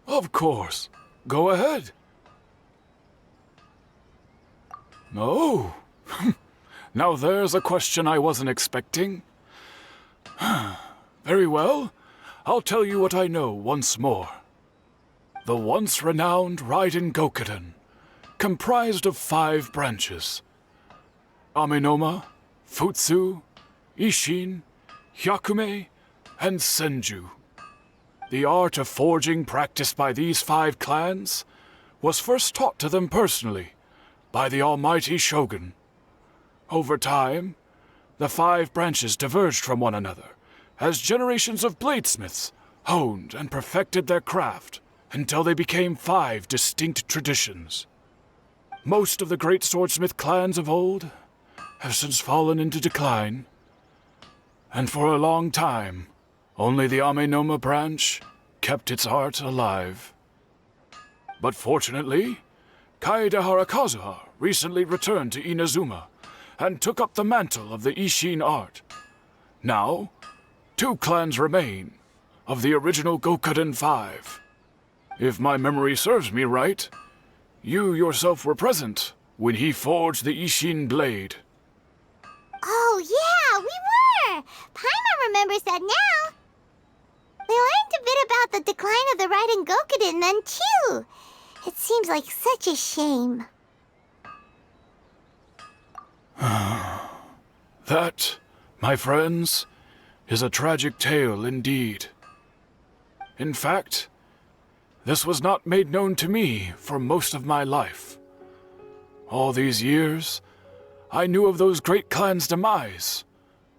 Of course. Go ahead. Oh. Now there's a question I wasn't expecting. Very well. I'll tell you what I know once more. The once renowned Raiden Gokuden, comprised of 5 branches. Amenoma, Futsu, Isshin, Hyakume, and Senju. The art of forging practiced by these 5 clans was first taught to them personally by the almighty Shogun. Over time, the 5 branches diverged from one another as generations of bladesmiths honed and perfected their craft until they became 5 distinct traditions. Most of the great swordsmith clans of old have since fallen into decline, and for a long time, only the Amenoma branch kept its art alive. But fortunately, Kaedehara recently returned to Inazuma and took up the mantle of the Isshin Art. Now, 2 clans remain of the original Gokuden 5. If my memory serves me right, you yourself were present when he forged the Isshin blade. Oh yeah, we were! Paimon remembers that now. We learned a bit about the decline of the Raiden Gokuden then too. It seems like such a shame. That, my friends, is a tragic tale indeed. In fact, this was not made known to me for most of my life. All these years, I knew of those great clans' demise,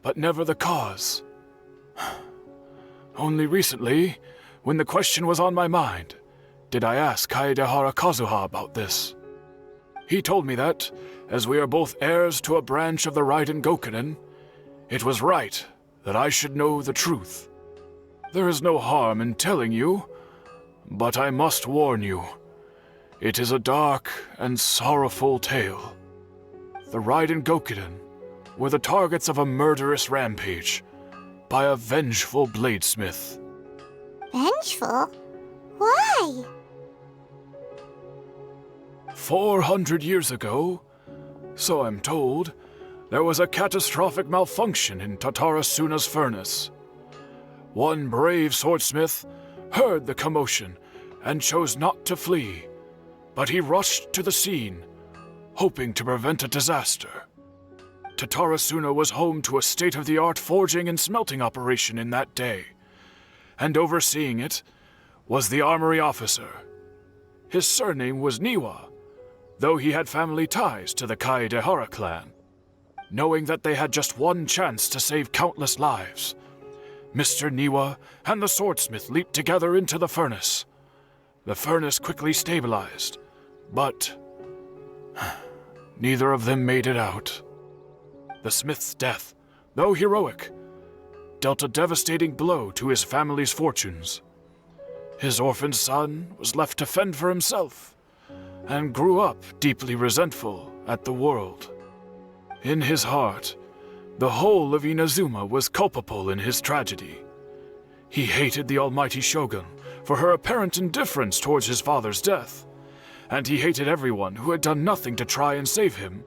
but never the cause. Only recently, when the question was on my mind, did I ask Kaedehara about this. He told me that, as we are both heirs to a branch of the Raiden Gokuden, it was right that I should know the truth. There is no harm in telling you, but I must warn you. It is a dark and sorrowful tale. The Raiden Gokuden were the targets of a murderous rampage by a vengeful bladesmith. Vengeful? Why? 400 years ago, so I'm told, there was a catastrophic malfunction in Tatarasuna's furnace. One brave swordsmith heard the commotion and chose not to flee, but he rushed to the scene, hoping to prevent a disaster. Tatarasuna was home to a state-of-the-art forging and smelting operation in that day, and overseeing it was the armory officer. His surname was Niwa, though he had family ties to the Kaedehara Clan. Knowing that they had just one chance to save countless lives, Mr. Niwa and the swordsmith leaped together into the furnace. The furnace quickly stabilized, but neither of them made it out. The smith's death, though heroic, dealt a devastating blow to his family's fortunes. His orphaned son was left to fend for himself, and grew up deeply resentful at the world. In his heart, the whole of Inazuma was culpable in his tragedy. He hated the almighty Shogun for her apparent indifference towards his father's death, and he hated everyone who had done nothing to try and save him.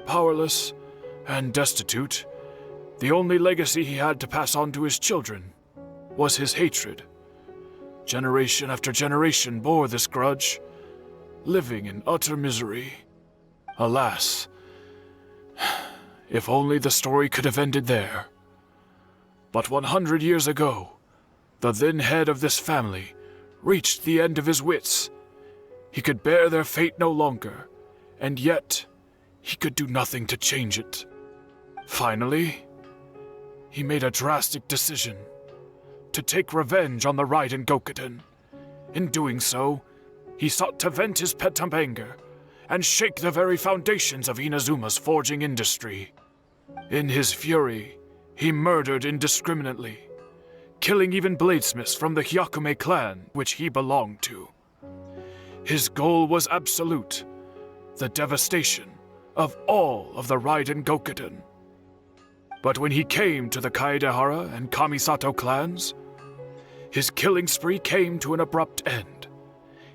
Powerless and destitute, the only legacy he had to pass on to his children was his hatred. Generation after generation bore this grudge, living in utter misery. Alas, if only the story could have ended there. But 100 years ago, the then head of this family reached the end of his wits. He could bear their fate no longer, and yet he could do nothing to change it. Finally, he made a drastic decision to take revenge on the Raiden Gokuden. In doing so, he sought to vent his pent-up anger and shake the very foundations of Inazuma's forging industry. In his fury, He murdered indiscriminately, killing even bladesmiths from the Kaedehara Clan, which he belonged to. His goal was absolute, the devastation of all of the Raiden Gokuden. But when he came to the Kaedehara and Kamisato clans, his killing spree came to an abrupt end.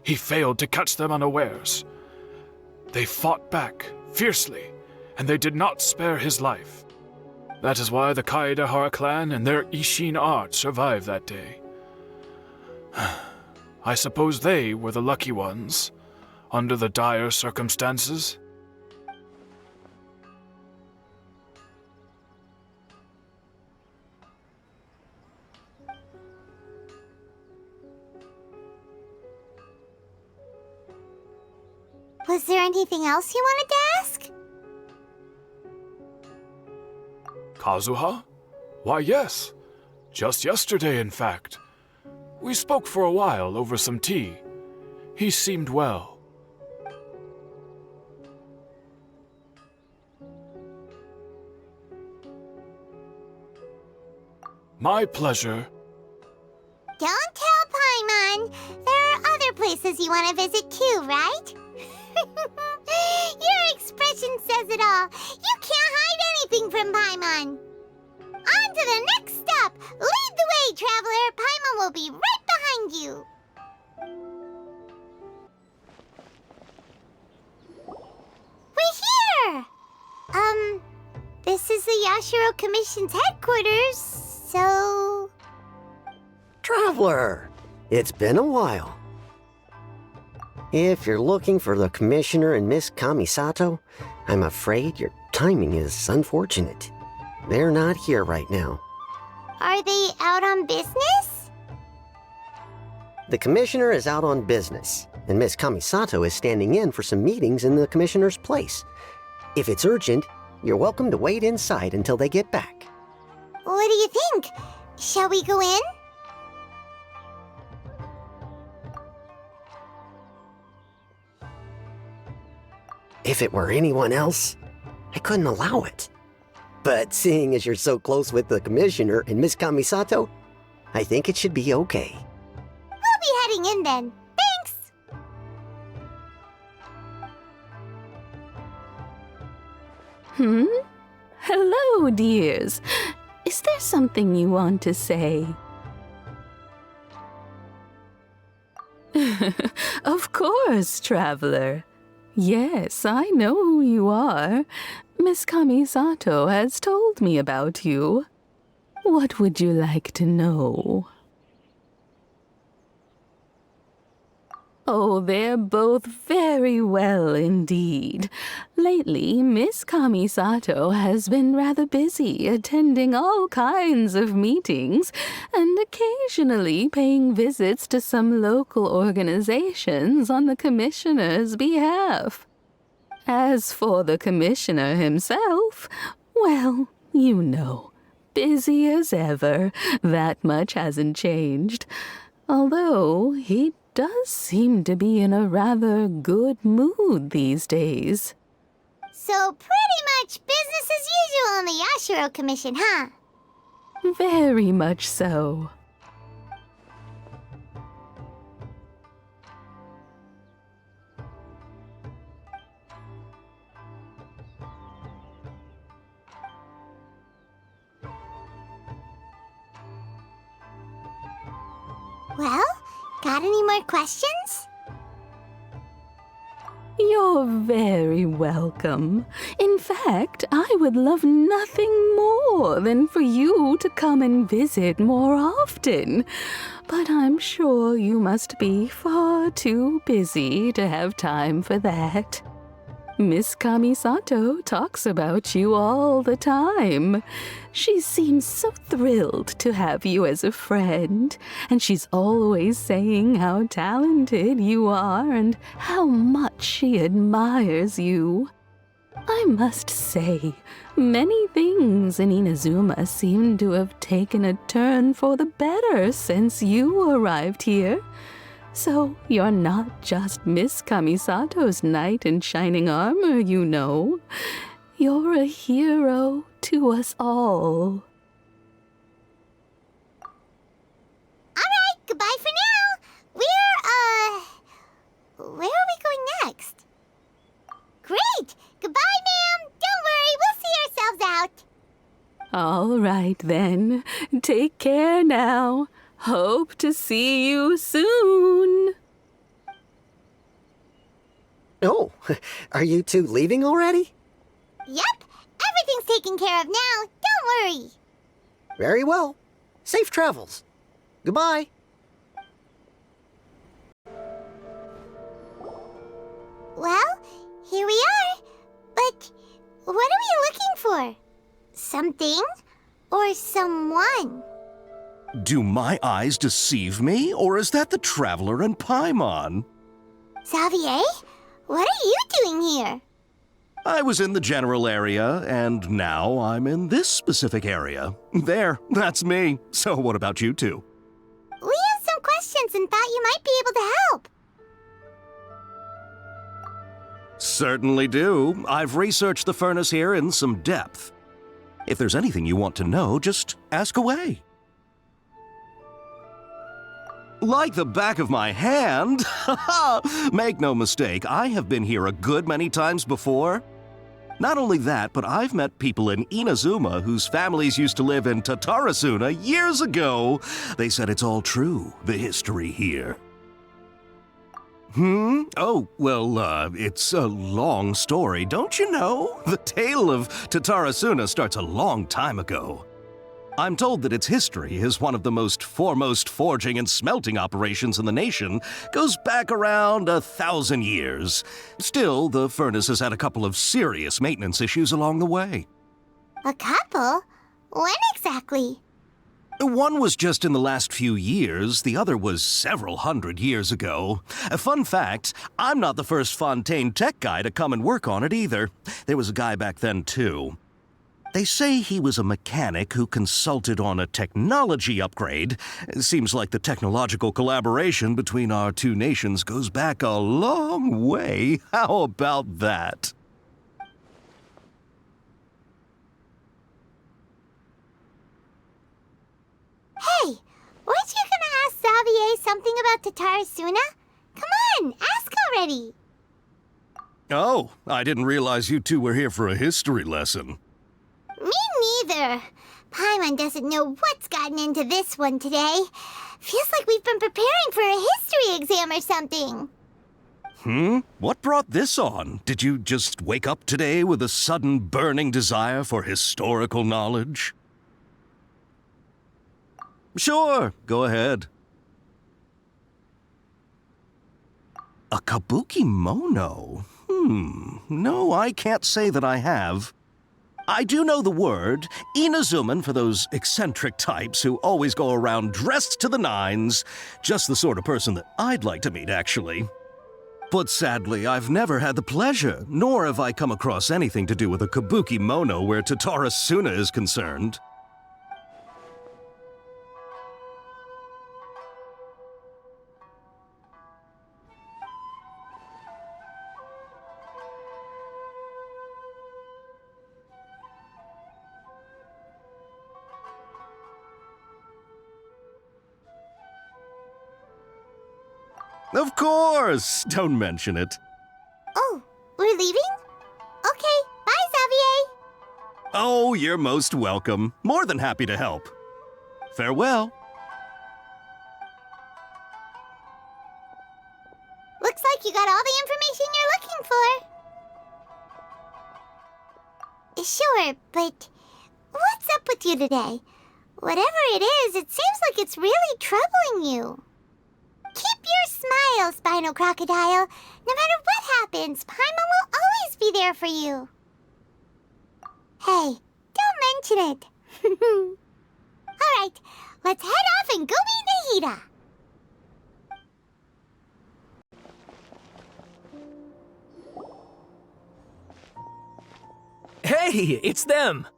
He failed to catch them unawares. They fought back fiercely, and they did not spare his life. That is why the Kaedehara Clan and their Isshin Art survived that day. I suppose they were the lucky ones, under the dire circumstances. Was there anything else you wanted to ask? Kazuha? Why, yes. Just yesterday, in fact. We spoke for a while over some tea. He seemed well. My pleasure. Don't tell Paimon. There are other places you want to visit too, right? Your expression says it all. You can't hide anything from Paimon. On to the next stop. Lead the way, Traveler. Paimon will be right behind you. We're here. This is the Yashiro Commission's headquarters, so... Traveler, it's been a while. If you're looking for the Commissioner and Miss Kamisato, I'm afraid your timing is unfortunate. They're not here right now. Are they out on business? The Commissioner is out on business, and Miss Kamisato is standing in for some meetings in the Commissioner's place. If it's urgent, you're welcome to wait inside until they get back. What do you think? Shall we go in? If it were anyone else, I couldn't allow it. But seeing as you're so close with the Commissioner and Miss Kamisato, I think it should be okay. We'll be heading in then. Thanks! Hello, dears. Is there something you want to say? Of course, Traveler. Yes, I know who you are. Miss Kamisato has told me about you. What would you like to know? Oh, they're both very well indeed. Lately, Miss Kamisato has been rather busy attending all kinds of meetings and occasionally paying visits to some local organizations on the Commissioner's behalf. As for the Commissioner himself, well, you know, busy as ever. That much hasn't changed. Although he does seem to be in a rather good mood these days. So pretty much business as usual in the Yashiro Commission, huh? Very much so. Well, got any more questions? You're very welcome. In fact, I would love nothing more than for you to come and visit more often. But I'm sure you must be far too busy to have time for that. Miss Kamisato talks about you all the time. She seems so thrilled to have you as a friend, and she's always saying how talented you are and how much she admires you. I must say, many things in Inazuma seem to have taken a turn for the better since you arrived here. So you're not just Miss Kamisato's knight in shining armor, you know. You're a hero to us all. All right then. Take care now. Hope to see you soon. Oh, are you two leaving already? Yep, everything's taken care of now. Don't worry. Very well. Safe travels. Goodbye. Well, here we are. But what are we looking for? Something or someone? Do my eyes deceive me, or is that the Traveler and Paimon? Xavier, what are you doing here? I was in the general area, and now I'm in this specific area. There, that's me. So what about you two? We have some questions and thought you might be able to help. Certainly do. I've researched the furnace here in some depth. If there's anything you want to know, just ask away. Like the back of my hand? Make no mistake, I have been here a good many times before. Not only that, but I've met people in Inazuma whose families used to live in Tatarasuna years ago. They said it's all true, the history here. Oh, well, it's a long story, don't you know? The tale of Tatarasuna starts a long time ago. I'm told that its history is one of the most foremost forging and smelting operations in the nation, goes back around 1,000 years. Still, the furnace has had a couple of serious maintenance issues along the way. A couple? When exactly? One was just in the last few years, the other was several hundred years ago. A fun fact, I'm not the first Fontaine tech guy to come and work on it either. There was a guy back then too. They say he was a mechanic who consulted on a technology upgrade. It seems like the technological collaboration between our two nations goes back a long way. How about that? Hey, weren't you gonna ask Xavier something about Tatarasuna? Come on, ask already. Oh, I didn't realize you two were here for a history lesson. Me neither. Paimon doesn't know what's gotten into this one today. Feels like we've been preparing for a history exam or something. What brought this on? Did you just wake up today with a sudden burning desire for historical knowledge? Sure, go ahead. A kabuki mono? No, I can't say that I have. I do know the word, Inazuman for those eccentric types who always go around dressed to the nines. Just the sort of person that I'd like to meet, actually. But sadly, I've never had the pleasure, nor have I come across anything to do with a kabuki mono where Tatarasuna is concerned. Of course! Don't mention it. Oh, we're leaving? Okay, bye, Xavier. Oh, you're most welcome. More than happy to help. Farewell. Looks like you got all the information you're looking for. Sure, but what's up with you today? Whatever it is, it seems like it's really troubling you. Keep your smile, Spinal Crocodile. No matter what happens, Paimon will always be there for you. Hey, don't mention it. All right, let's head off and go meet Nahida. Hey, it's them!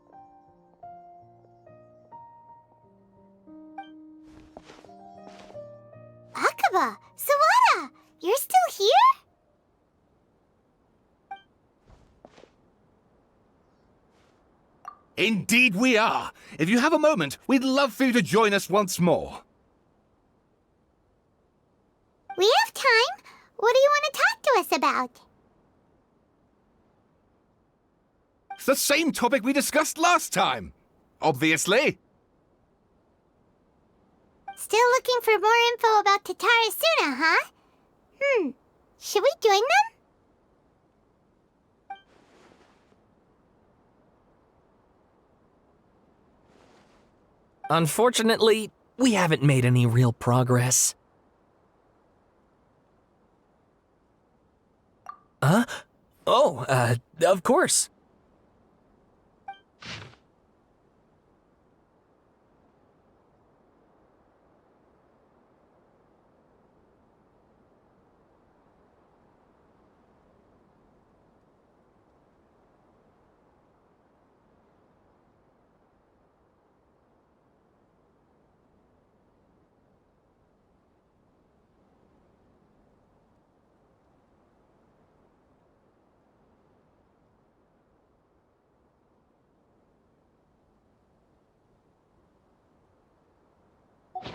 Aqaba, Sawada, you're still here? Indeed we are. If you have a moment, we'd love for you to join us once more. We have time. What do you want to talk to us about? It's the same topic we discussed last time. obviously. Still looking for more info about Tatarasuna, huh? Should we join them? Unfortunately, we haven't made any real progress. Huh? Oh, of course.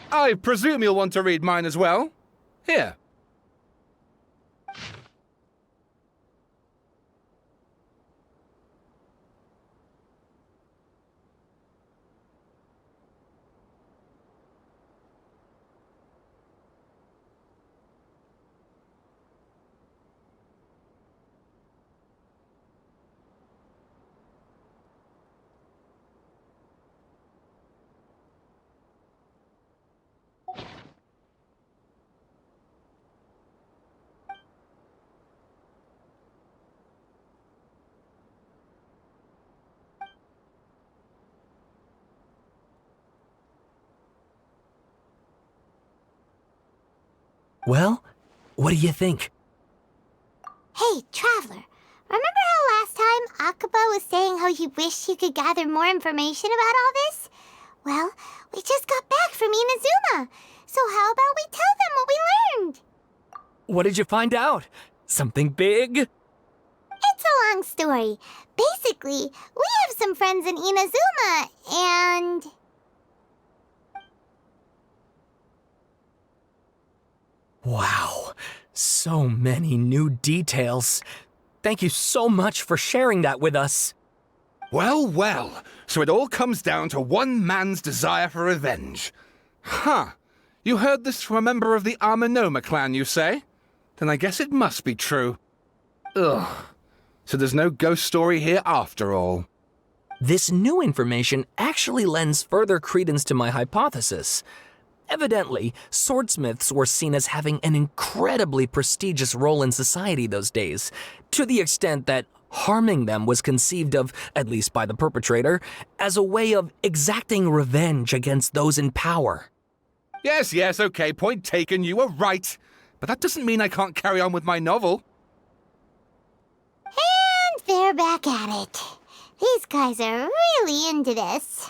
I presume you'll want to read mine as well. Here. Well, what do you think? Hey, Traveler. Remember how last time Aqaba was saying how he wished he could gather more information about all this? Well, we just got back from Inazuma. So how about we tell them what we learned? What did you find out? Something big? It's a long story. Basically, we have some friends in Inazuma, and... Wow, so many new details. Thank you so much for sharing that with us. Well, well, so it all comes down to one man's desire for revenge. Huh. You heard this from a member of the Arminoma clan, you say? Then I guess it must be true. Ugh. So there's no ghost story here after all. This new information actually lends further credence to my hypothesis. Evidently, swordsmiths were seen as having an incredibly prestigious role in society those days, to the extent that harming them was conceived of, at least by the perpetrator, as a way of exacting revenge against those in power. Yes, okay, point taken, you were right. But that doesn't mean I can't carry on with my novel. And they're back at it. These guys are really into this.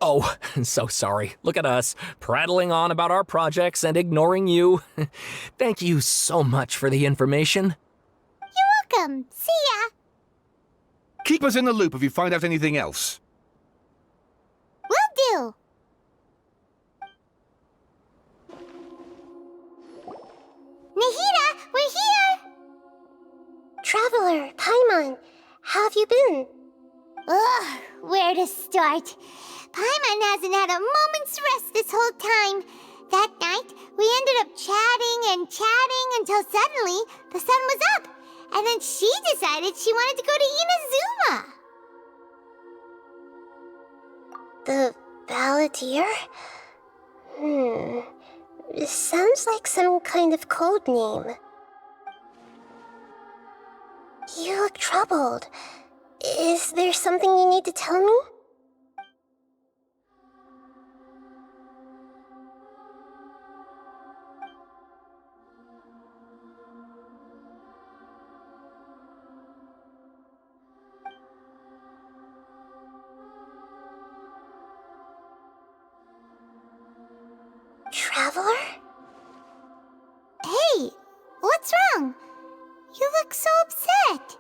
Oh, so sorry. Look at us, prattling on about our projects and ignoring you. Thank you so much for the information. You're welcome. See ya. Keep us in the loop if you find out anything else. Will do. Nahida, we're here! Traveler, Paimon, how have you been? Ugh, where to start? Paimon hasn't had a moment's rest this whole time. That night, we ended up chatting and chatting until suddenly the sun was up. And then she decided she wanted to go to Inazuma. The Balladeer? It sounds like some kind of code name. You look troubled. Is there something you need to tell me? Traveler? Hey, what's wrong? You look so upset.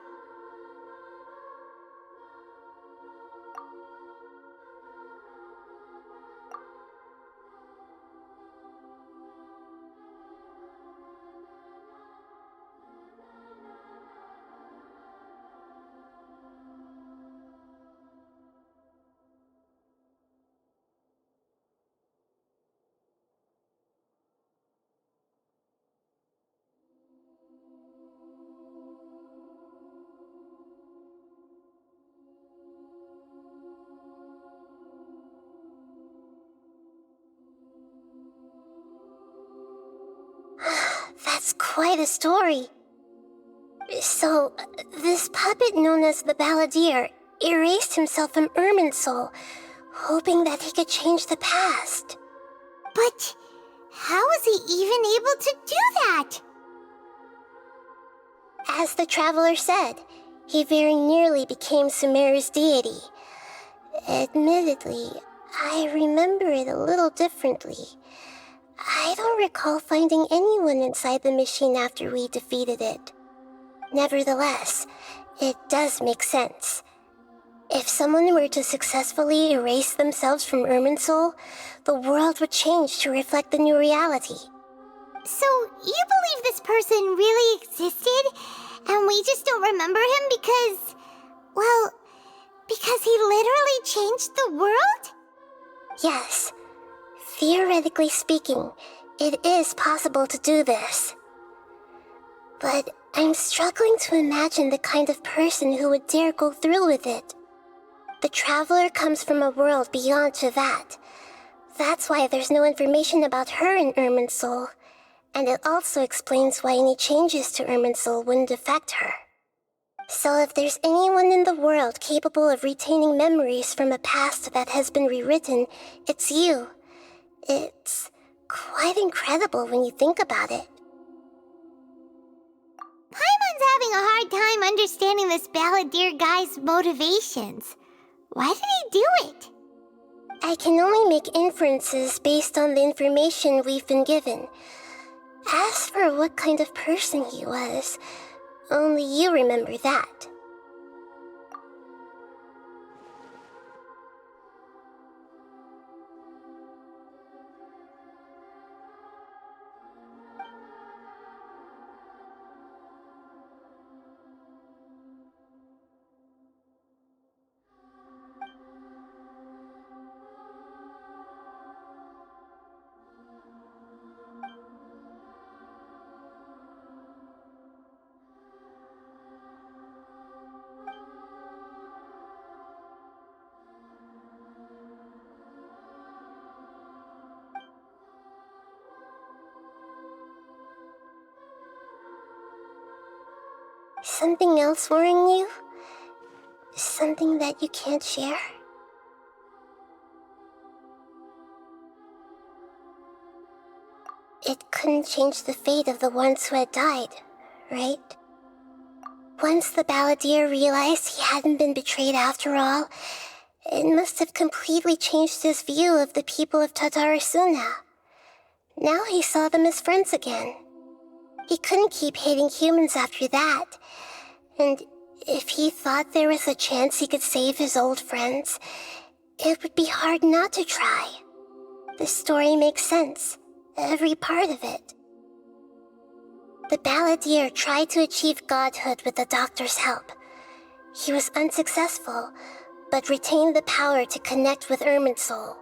That's quite a story. So, this puppet known as the Balladeer erased himself from Irminsul, hoping that he could change the past. But how was he even able to do that? As the Traveler said, he very nearly became Sumeru's deity. Admittedly, I remember it a little differently. I don't recall finding anyone inside the machine after we defeated it. Nevertheless, it does make sense. If someone were to successfully erase themselves from Irminsul, the world would change to reflect the new reality. So, you believe this person really existed, and we just don't remember him because... well, because he literally changed the world? Yes. Theoretically speaking, it is possible to do this. But I'm struggling to imagine the kind of person who would dare go through with it. The Traveler comes from a world beyond to that. That's why there's no information about her in Irminsul, and it also explains why any changes to Irminsul wouldn't affect her. So if there's anyone in the world capable of retaining memories from a past that has been rewritten, it's you. It's quite incredible when you think about it. Paimon's having a hard time understanding this Balladeer guy's motivations. Why did he do it? I can only make inferences based on the information we've been given. As for what kind of person he was, only you remember that. Something else worrying you? Something that you can't share? It couldn't change the fate of the ones who had died, right? Once the Balladeer realized he hadn't been betrayed after all, it must have completely changed his view of the people of Tatarasuna. Now he saw them as friends again. He couldn't keep hating humans after that. And if he thought there was a chance he could save his old friends, it would be hard not to try. The story makes sense, every part of it. The Balladeer tried to achieve godhood with the Doctor's help. He was unsuccessful, but retained the power to connect with Irminsul.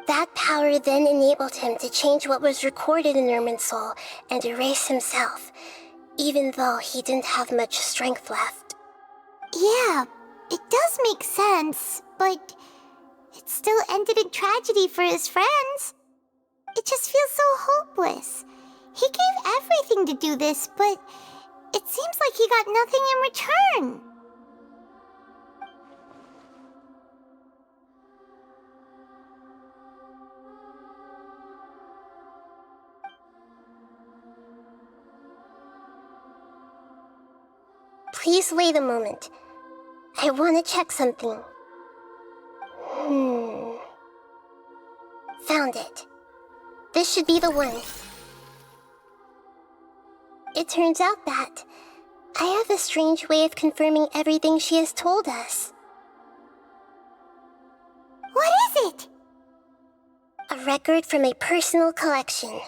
That power then enabled him to change what was recorded in Irminsul and erase himself, even though he didn't have much strength left. Yeah, it does make sense, but it still ended in tragedy for his friends. It just feels so hopeless. He gave everything to do this, but it seems like he got nothing in return. Please wait a moment. I want to check something. Found it. This should be the one. It turns out that I have a strange way of confirming everything she has told us. What is it? A record from a personal collection.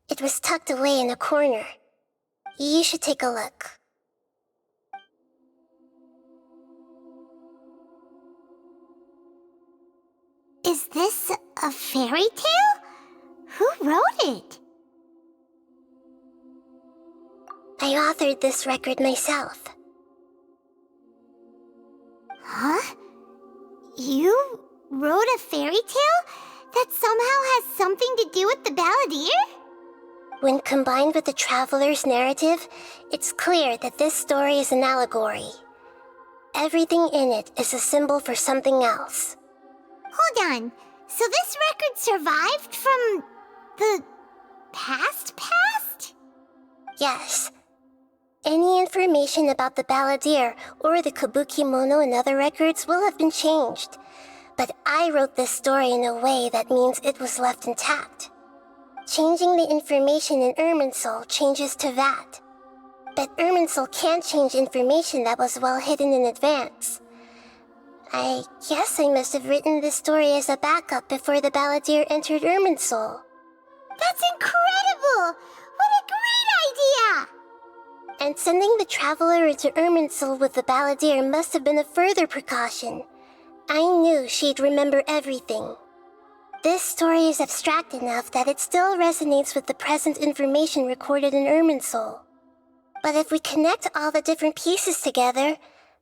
It was tucked away in a corner. You should take a look. Is this a fairy tale? Who wrote it? I authored this record myself. Huh? You wrote a fairy tale that somehow has something to do with the Balladeer? When combined with the Traveler's narrative, it's clear that this story is an allegory. Everything in it is a symbol for something else. Hold on. So this record survived from the past? Yes. Any information about the balladeer or the kabuki-mono in other records will have been changed. But I wrote this story in a way that means it was left intact. Changing the information in Irminsul changes to that. But Irminsul can't change information that was well hidden in advance. I guess I must have written this story as a backup before the balladeer entered Irminsul. That's incredible! What a great idea! And sending the Traveler into Irminsul with the balladeer must have been a further precaution. I knew she'd remember everything. This story is abstract enough that it still resonates with the present information recorded in Irminsul. But if we connect all the different pieces together,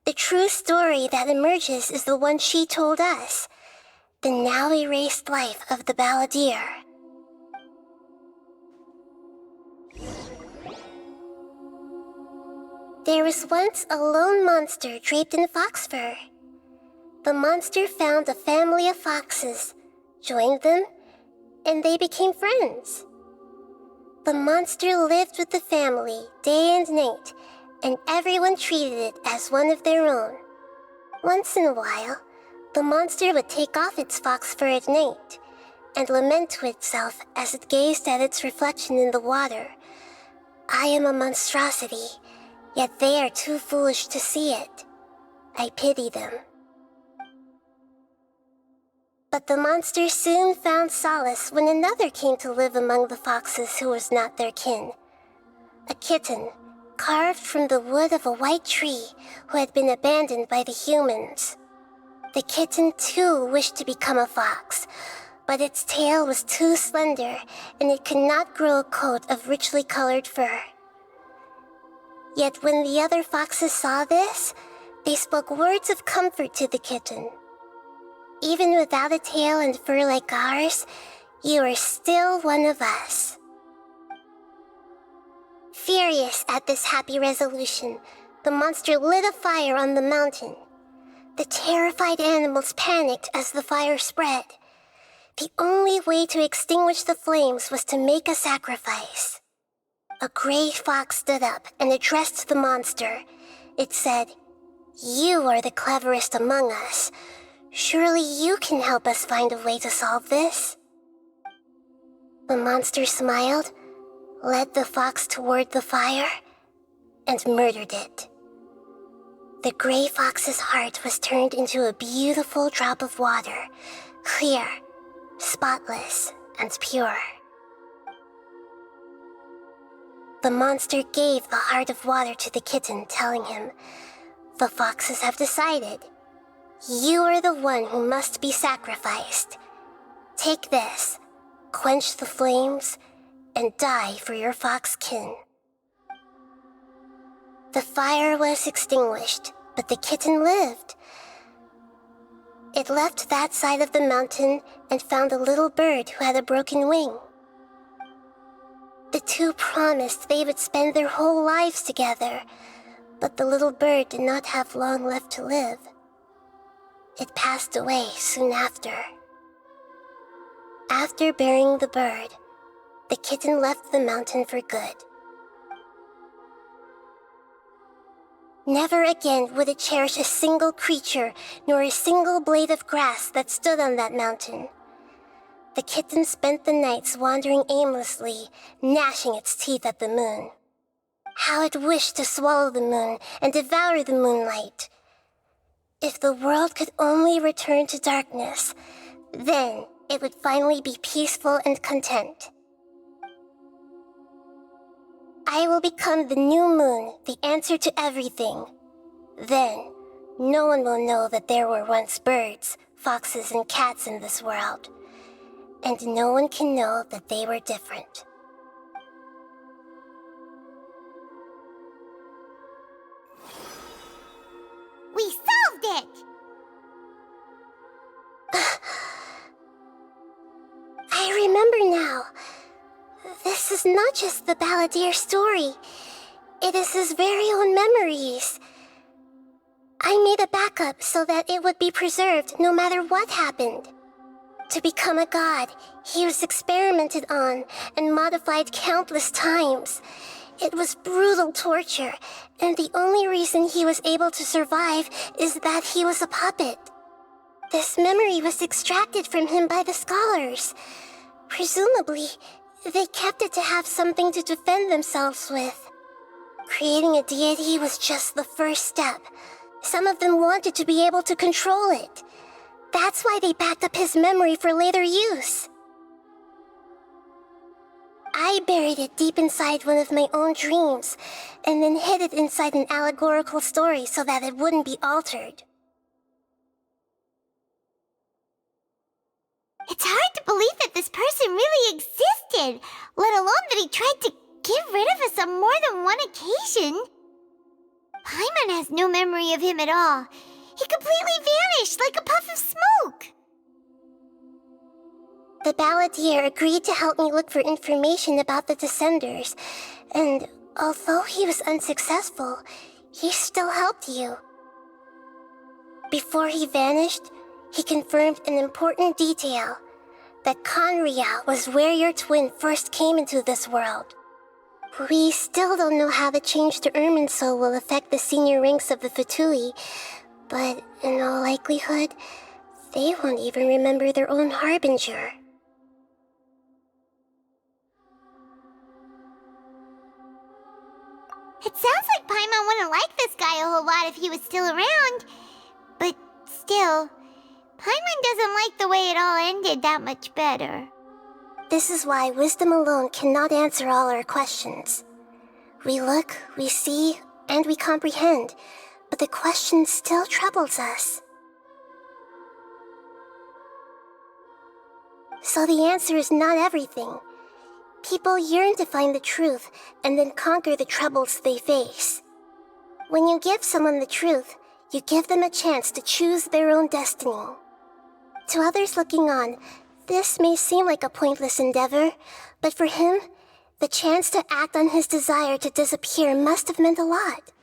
the true story that emerges is the one she told us, the now erased life of the balladeer. There was once a lone monster draped in fox fur. The monster found a family of foxes, joined them, and they became friends. The monster lived with the family day and night, and everyone treated it as one of their own. Once in a while, the monster would take off its fox fur at night, and lament to itself as it gazed at its reflection in the water. I am a monstrosity, yet they are too foolish to see it. I pity them. But the monster soon found solace when another came to live among the foxes who was not their kin. A kitten, carved from the wood of a white tree who had been abandoned by the humans. The kitten too wished to become a fox, but its tail was too slender and it could not grow a coat of richly colored fur. Yet when the other foxes saw this, they spoke words of comfort to the kitten. Even without a tail and fur like ours, you are still one of us. Furious at this happy resolution, the monster lit a fire on the mountain. The terrified animals panicked as the fire spread. The only way to extinguish the flames was to make a sacrifice. A gray fox stood up and addressed the monster. It said, "You are the cleverest among us. Surely you can help us find a way to solve this." The monster smiled, led the fox toward the fire, and murdered it. The gray fox's heart was turned into a beautiful drop of water, clear, spotless, and pure. The monster gave the heart of water to the kitten, telling him, "The foxes have decided. You are the one who must be sacrificed. Take this, quench the flames, and die for your fox kin." The fire was extinguished, but the kitten lived. It left that side of the mountain and found a little bird who had a broken wing. The two promised they would spend their whole lives together, but the little bird did not have long left to live. It passed away soon after. After burying the bird, the kitten left the mountain for good. Never again would it cherish a single creature nor a single blade of grass that stood on that mountain. The kitten spent the nights wandering aimlessly, gnashing its teeth at the moon. How it wished to swallow the moon and devour the moonlight. If the world could only return to darkness, then it would finally be peaceful and content. I will become the new moon, the answer to everything. Then, no one will know that there were once birds, foxes, and cats in this world. And no one can know that they were different. We solved it! I remember now. This This is not just the Balladeer story. It is his very own memories. I made a backup so that it would be preserved no matter what happened. To become a god, he was experimented on and modified countless times. It was brutal torture, and the only reason he was able to survive is that he was a puppet. This memory was extracted from him by the scholars. Presumably, they kept it to have something to defend themselves with. Creating a deity was just the first step. Some of them wanted to be able to control it. That's why they backed up his memory for later use. I buried it deep inside one of my own dreams, and then hid it inside an allegorical story so that it wouldn't be altered. It's hard to believe that this person really existed, let alone that he tried to get rid of us on more than one occasion. Paimon has no memory of him at all. He completely vanished like a puff of smoke. The Balladeer agreed to help me look for information about the Descenders, and although he was unsuccessful, he still helped you. Before he vanished, he confirmed an important detail, that Conria was where your twin first came into this world. We still don't know how the change to Irminsul will affect the senior ranks of the Fatui, but in all likelihood, they won't even remember their own Harbinger. It sounds like Paimon wouldn't like this guy a whole lot if he was still around. But still, Paimon doesn't like the way it all ended that much better. This is why wisdom alone cannot answer all our questions. We look, we see, and we comprehend, but the question still troubles us. So the answer is not everything. People yearn to find the truth and then conquer the troubles they face. When you give someone the truth, you give them a chance to choose their own destiny. To others looking on, this may seem like a pointless endeavor, but for him, the chance to act on his desire to disappear must have meant a lot.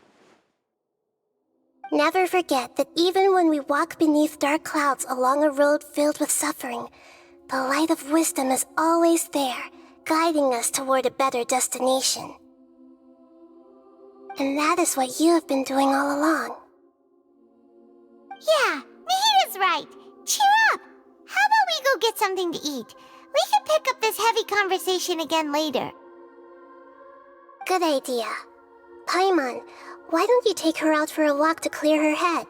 Never forget that even when we walk beneath dark clouds along a road filled with suffering, the light of wisdom is always there, guiding us toward a better destination. And that is what you have been doing all along. Yeah, Nahida's right. Cheer up! How about we go get something to eat? We can pick up this heavy conversation again later. Good idea. Paimon, why don't you take her out for a walk to clear her head?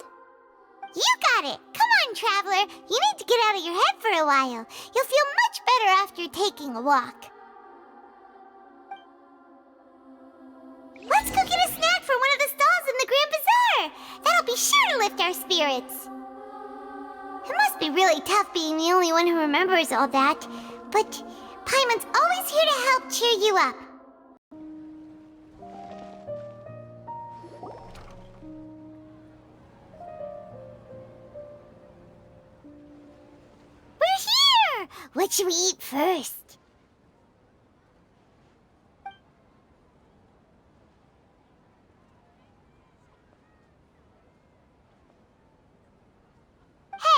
You got it! Come on, Traveler! You need to get out of your head for a while. You'll feel much better after taking a walk. Let's go get a snack from one of the stalls in the Grand Bazaar! That'll be sure to lift our spirits. It must be really tough being the only one who remembers all that, but Paimon's always here to help cheer you up. We're here! What should we eat first?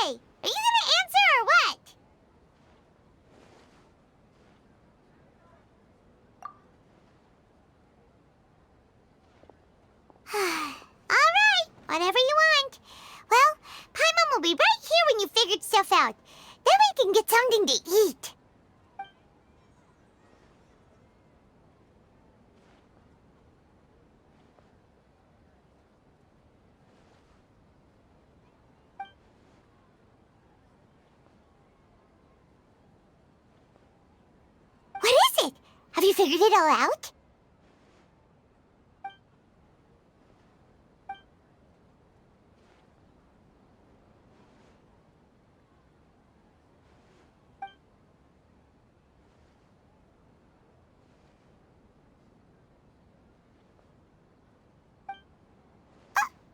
Hey, are you gonna answer or what? Alright, whatever you want. Well, Paimon will be right here when you figured stuff out. Then we can get something to eat. What is it? Have you figured it all out?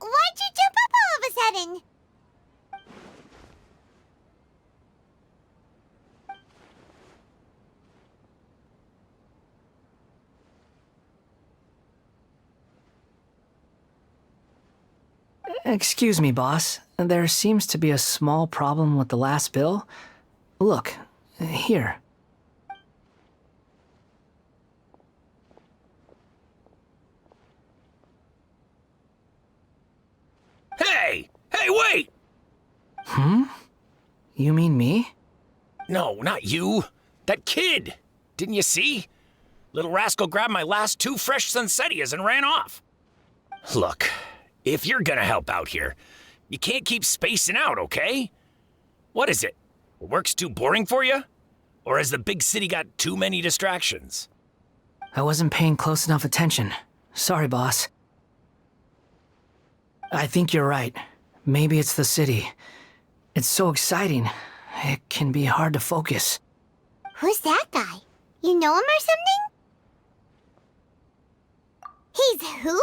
Why'd you jump up all of a sudden? Excuse me, boss. There seems to be a small problem with the last bill. Look, here. Hey! Hey, wait! You mean me? No, not you. That kid. Didn't you see? Little rascal grabbed my last 2 fresh Sunsettias and ran off. Look, if you're gonna help out here, you can't keep spacing out, okay? What is it? Work's too boring for you? Or has the big city got too many distractions? I wasn't paying close enough attention. Sorry, boss. I think you're right. Maybe it's the city. It's so exciting. It can be hard to focus. Who's that guy? You know him or something? He's who?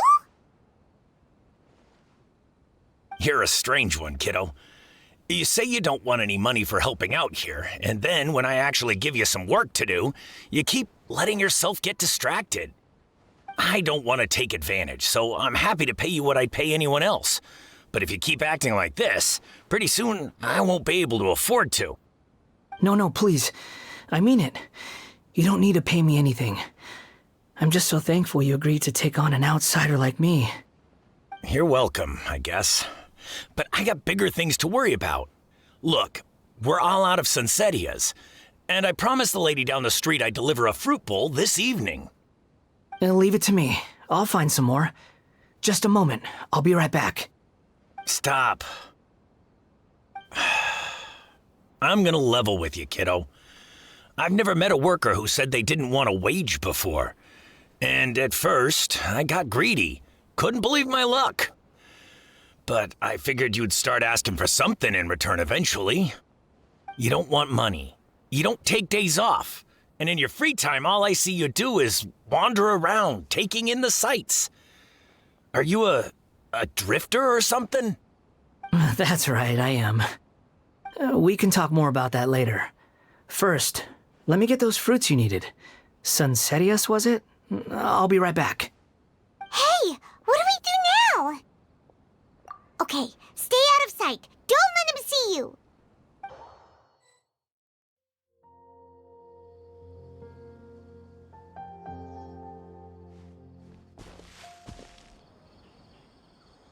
You're a strange one, kiddo. You say you don't want any money for helping out here, and then when I actually give you some work to do, you keep letting yourself get distracted. I don't want to take advantage, so I'm happy to pay you what I'd pay anyone else. But if you keep acting like this, pretty soon I won't be able to afford to. No, please. I mean it. You don't need to pay me anything. I'm just so thankful you agreed to take on an outsider like me. You're welcome, I guess. But I got bigger things to worry about. Look, we're all out of Sunsettias, and I promised the lady down the street I'd deliver a fruit bowl this evening. Leave it to me. I'll find some more. Just a moment. I'll be right back. Stop. I'm gonna level with you, kiddo. I've never met a worker who said they didn't want a wage before. And at first, I got greedy. Couldn't believe my luck. But I figured you'd start asking for something in return eventually. You don't want money. You don't take days off. And in your free time, all I see you do is wander around, taking in the sights. Are you a drifter or something? That's right, I am. We can talk more about that later. First, let me get those fruits you needed. Sunsettias, was it? I'll be right back. Hey, what do we do now? Okay, stay out of sight. Don't let him see you.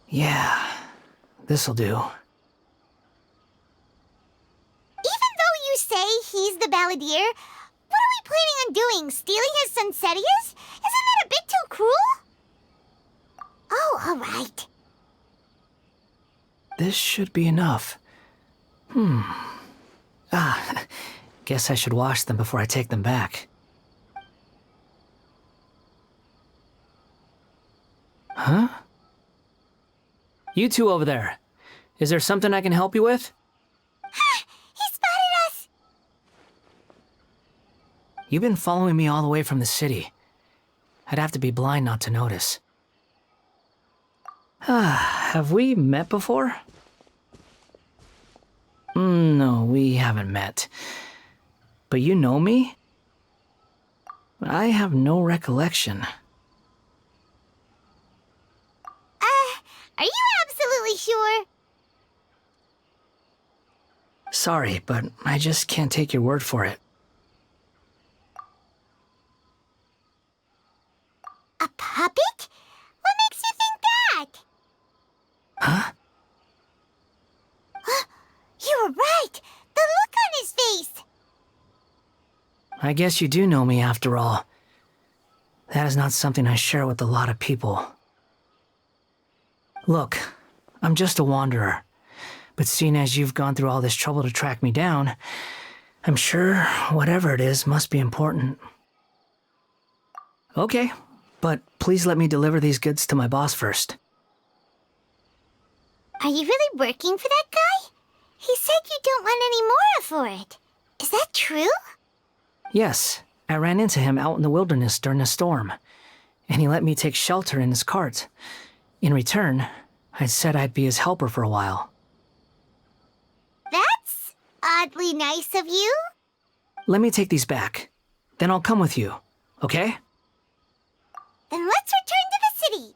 Yeah, this'll do. Even though you say he's the balladeer, what are we planning on doing? Stealing his Sunsettias? Isn't that a bit too cruel? Oh, all right. This should be enough. Guess I should wash them before I take them back. Huh? You two over there. Is there something I can help you with? He spotted us! You've been following me all the way from the city. I'd have to be blind not to notice. Have we met before? No, we haven't met. But you know me? I have no recollection. Are you absolutely sure? Sorry, but I just can't take your word for it. A puppet? What makes you think that? Huh? You were right! The look on his face! I guess you do know me after all. That is not something I share with a lot of people. Look, I'm just a wanderer. But seeing as you've gone through all this trouble to track me down, I'm sure whatever it is must be important. Okay, but please let me deliver these goods to my boss first. Are you really working for that guy? He said you don't want any more for it. Is that true? Yes, I ran into him out in the wilderness during a storm, and he let me take shelter in his cart. In return, I said I'd be his helper for a while. That's oddly nice of you. Let me take these back. Then I'll come with you, okay? Then let's return to the city.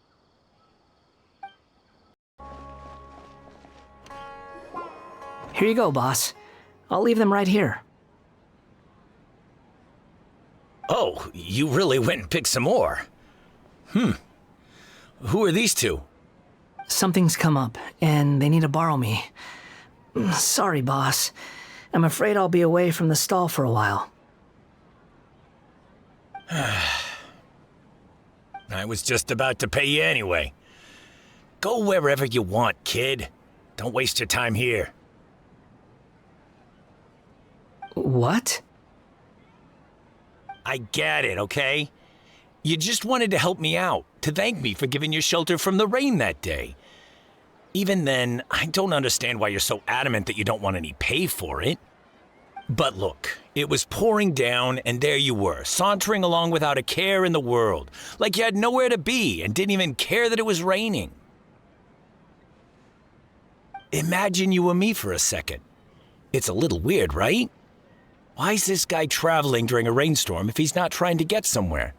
Here you go, boss. I'll leave them right here. Oh, you really went and picked some more. Who are these two? Something's come up, and they need to borrow me. Sorry, boss. I'm afraid I'll be away from the stall for a while. I was just about to pay you anyway. Go wherever you want, kid. Don't waste your time here. What? I get it, okay? You just wanted to help me out, to thank me for giving you shelter from the rain that day. Even then, I don't understand why you're so adamant that you don't want any pay for it. But look, it was pouring down, and there you were, sauntering along without a care in the world, like you had nowhere to be and didn't even care that it was raining. Imagine you were me for a second. It's a little weird, right? Why is this guy traveling during a rainstorm if he's not trying to get somewhere?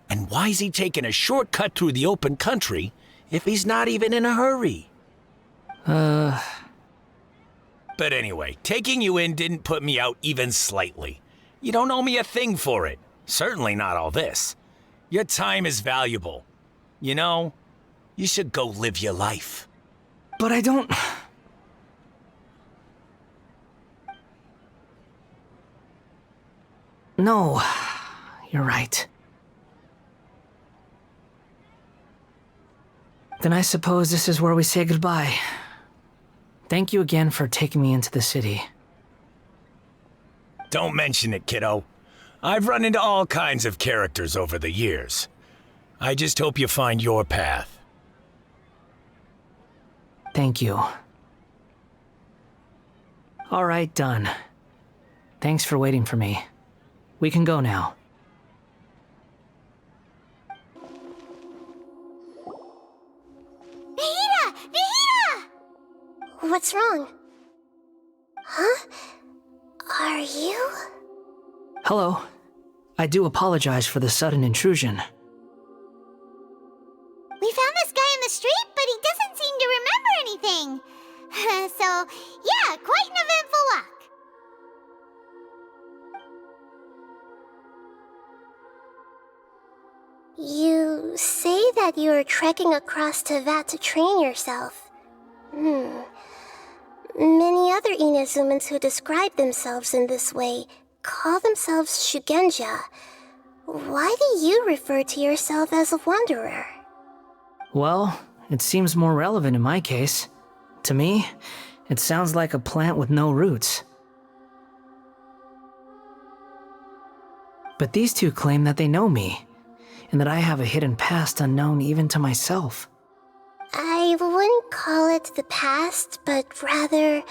And why is he taking a shortcut through the open country if he's not even in a hurry? But anyway, taking you in didn't put me out even slightly. You don't owe me a thing for it. Certainly not all this. Your time is valuable. You know, you should go live your life. But I don't... No, you're right. Then I suppose this is where we say goodbye. Thank you again for taking me into the city. Don't mention it, kiddo. I've run into all kinds of characters over the years. I just hope you find your path. Thank you. All right, done. Thanks for waiting for me. We can go now. Nahida! Nahida! What's wrong? Huh? Are you? Hello. I do apologize for the sudden intrusion. We found this guy in the street, but he doesn't seem to remember anything. So, yeah, quite an eventful walk. You say that you are trekking across Teyvat to train yourself. Many other Inazumans who describe themselves in this way call themselves Shugenja. Why do you refer to yourself as a wanderer? Well, it seems more relevant in my case. To me, it sounds like a plant with no roots. But these two claim that they know me, and that I have a hidden past unknown even to myself. I wouldn't call it the past, but rather...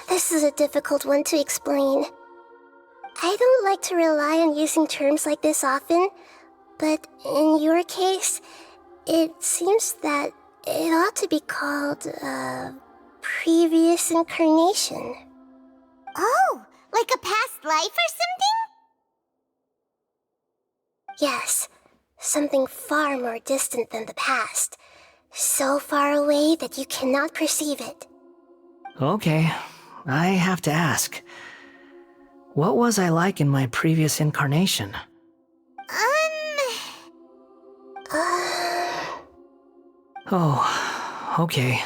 this is a difficult one to explain. I don't like to rely on using terms like this often, but in your case, it seems that it ought to be called, previous incarnation. Oh, like a past life or something? Yes, something far more distant than the past. So far away that you cannot perceive it. Okay, I have to ask. What was I like in my previous incarnation? Oh, okay.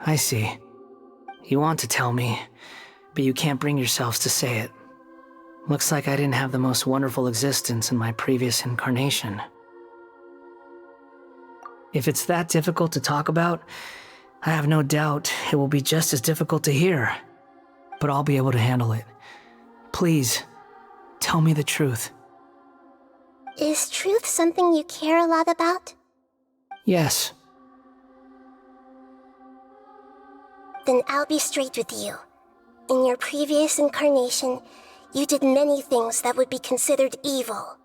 I see. You want to tell me, but you can't bring yourselves to say it. Looks like I didn't have the most wonderful existence in my previous incarnation. If it's that difficult to talk about, I have no doubt it will be just as difficult to hear. But I'll be able to handle it. Please, tell me the truth. Is truth something you care a lot about? Yes. Then I'll be straight with you. In your previous incarnation, you did many things that would be considered evil.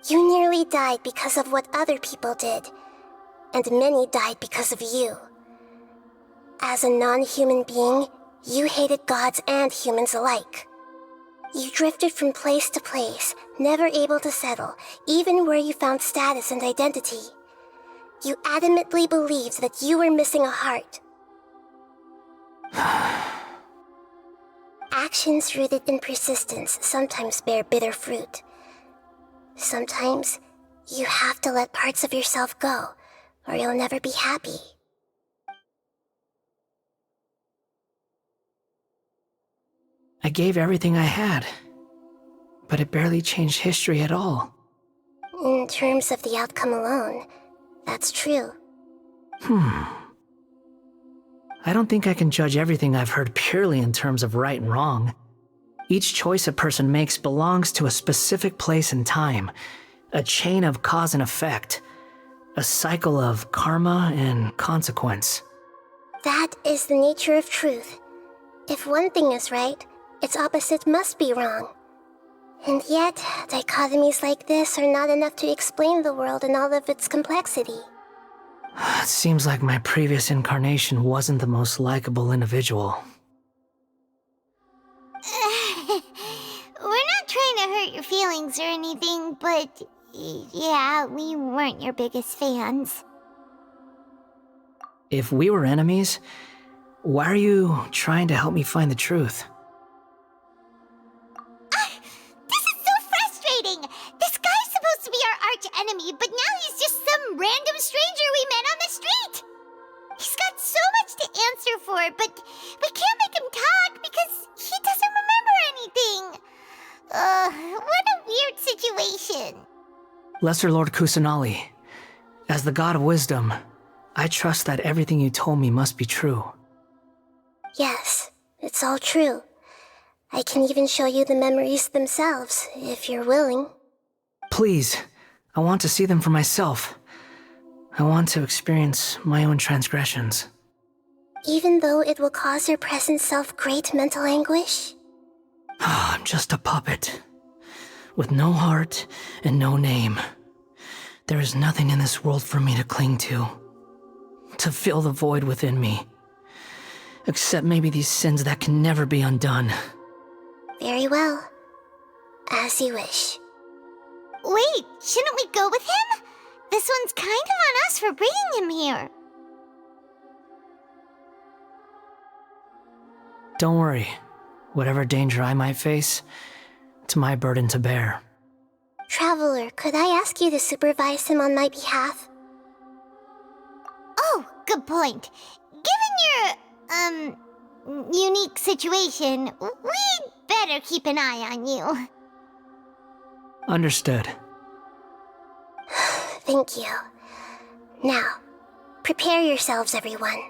You nearly died because of what other people did, and many died because of you. As a non-human being, you hated gods and humans alike. You drifted from place to place, never able to settle, even where you found status and identity. You adamantly believed that you were missing a heart. Actions rooted in persistence sometimes bear bitter fruit. Sometimes, you have to let parts of yourself go, or you'll never be happy. I gave everything I had, but it barely changed history at all. In terms of the outcome alone, that's true. I don't think I can judge everything I've heard purely in terms of right and wrong. Each choice a person makes belongs to a specific place and time, a chain of cause and effect, a cycle of karma and consequence. That is the nature of truth. If one thing is right, its opposite must be wrong. And yet, dichotomies like this are not enough to explain the world in all of its complexity. It seems like my previous incarnation wasn't the most likable individual. We're not trying to hurt your feelings or anything, but yeah, we weren't your biggest fans. If we were enemies, why are you trying to help me find the truth? This is so frustrating! This guy's supposed to be our arch enemy, but now he's just some random stranger we met on the street! He's got so much to answer for, but we can't make him talk because he doesn't remember anything. What a weird situation. Lesser Lord Kusanali, as the god of wisdom, I trust that everything you told me must be true. Yes, it's all true. I can even show you the memories themselves, if you're willing. Please, I want to see them for myself. I want to experience my own transgressions. Even though it will cause your present self great mental anguish? I'm just a puppet, with no heart and no name. There is nothing in this world for me to cling to fill the void within me. Except maybe these sins that can never be undone. Very well. As you wish. Wait, shouldn't we go with him? This one's kind of on us for bringing him here. Don't worry. Whatever danger I might face, it's my burden to bear. Traveler, could I ask you to supervise him on my behalf? Oh, good point. Given your, unique situation, we'd better keep an eye on you. Understood. Thank you. Now, prepare yourselves, everyone.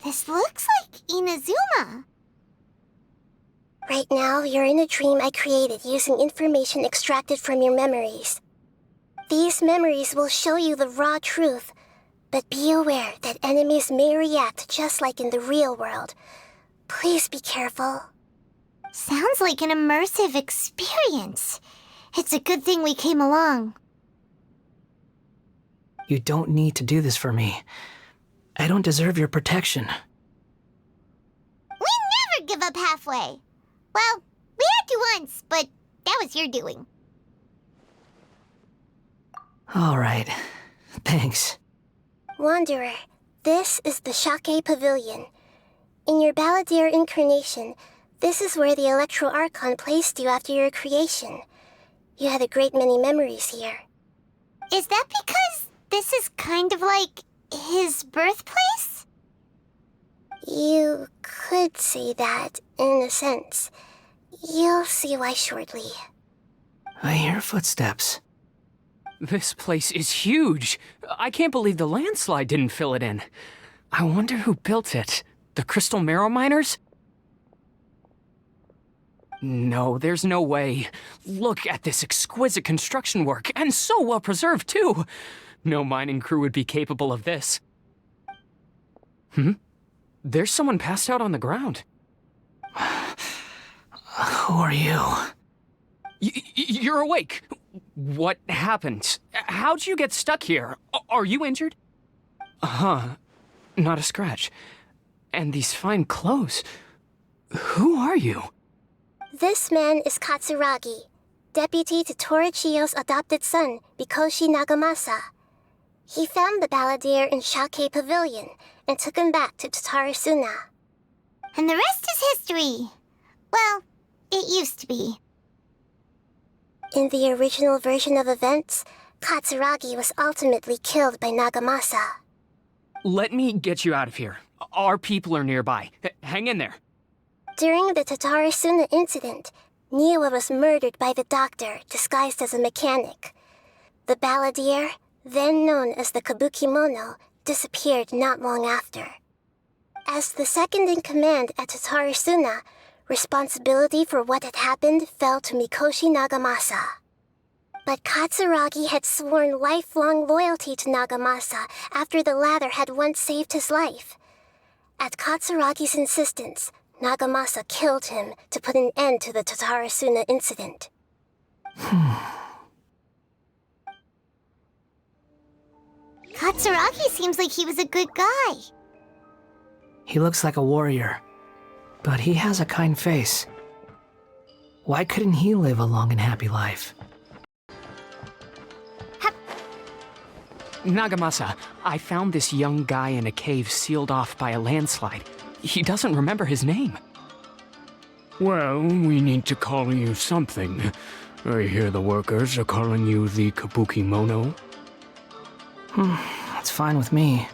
This looks like Inazuma. Right now, you're in a dream I created using information extracted from your memories. These memories will show you the raw truth, but be aware that enemies may react just like in the real world. Please be careful. Sounds like an immersive experience. It's a good thing we came along. You don't need to do this for me. I don't deserve your protection. We never give up halfway. Well, we had to once, but that was your doing. All right. Thanks. Wanderer, this is the Shake Pavilion. In your Balladeer incarnation, this is where the Electro Archon placed you after your creation. You had a great many memories here. Is that because this is kind of like his birthplace? You could say that, in a sense. You'll see why shortly. I hear footsteps. This place is huge. I can't believe the landslide didn't fill it in. I wonder who built it. The Crystal Marrow Miners? No, there's no way. Look at this exquisite construction work, and so well preserved, too. No mining crew would be capable of this. There's someone passed out on the ground. Who are you? You're awake. What happened? How'd you get stuck here? Are you injured? Huh. Not a scratch. And these fine clothes. Who are you? This man is Katsuragi, deputy to Torichiyo's adopted son, Mikoshi Nagamasa. He found the balladeer in Shake Pavilion and took him back to Tatarasuna. And the rest is history. Well, it used to be. In the original version of events, Katsuragi was ultimately killed by Nagamasa. Let me get you out of here. Our people are nearby. Hang in there. During the Tatarasuna incident, Niwa was murdered by the doctor disguised as a mechanic. The balladeer, then known as the Kabukimono, disappeared not long after. As the second-in-command at Tatarasuna, responsibility for what had happened fell to Mikoshi Nagamasa. But Katsuragi had sworn lifelong loyalty to Nagamasa after the latter had once saved his life. At Katsuragi's insistence, Nagamasa killed him to put an end to the Tatarasuna incident. Katsuragi seems like he was a good guy. He looks like a warrior, but he has a kind face. Why couldn't he live a long and happy life? Nagamasa, I found this young guy in a cave sealed off by a landslide. He doesn't remember his name. Well, we need to call you something. I hear the workers are calling you the Kabukimono. That's fine with me.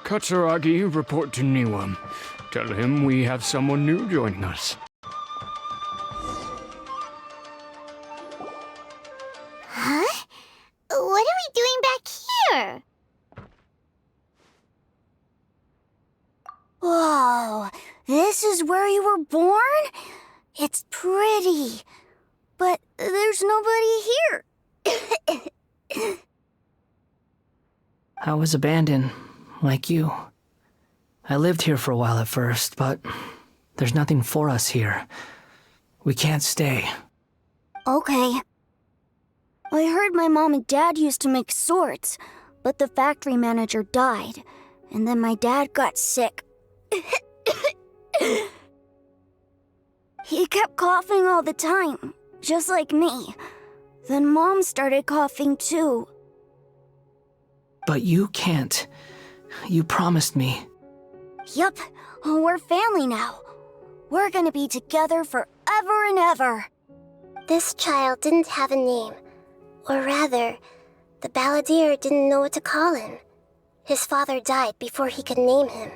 Katsuragi, report to Niwa. Tell him we have someone new joining us. Huh? What are we doing back here? Whoa, this is where you were born? It's pretty, but there's nobody here. I was abandoned, like you. I lived here for a while at first, but there's nothing for us here. We can't stay. Okay. I heard my mom and dad used to make swords, but the factory manager died, and then my dad got sick. He kept coughing all the time, just like me. Then Mom started coughing too. But you can't. You promised me. Yup, we're family now. We're gonna be together forever and ever. This child didn't have a name. Or rather, the balladeer didn't know what to call him. His father died before he could name him.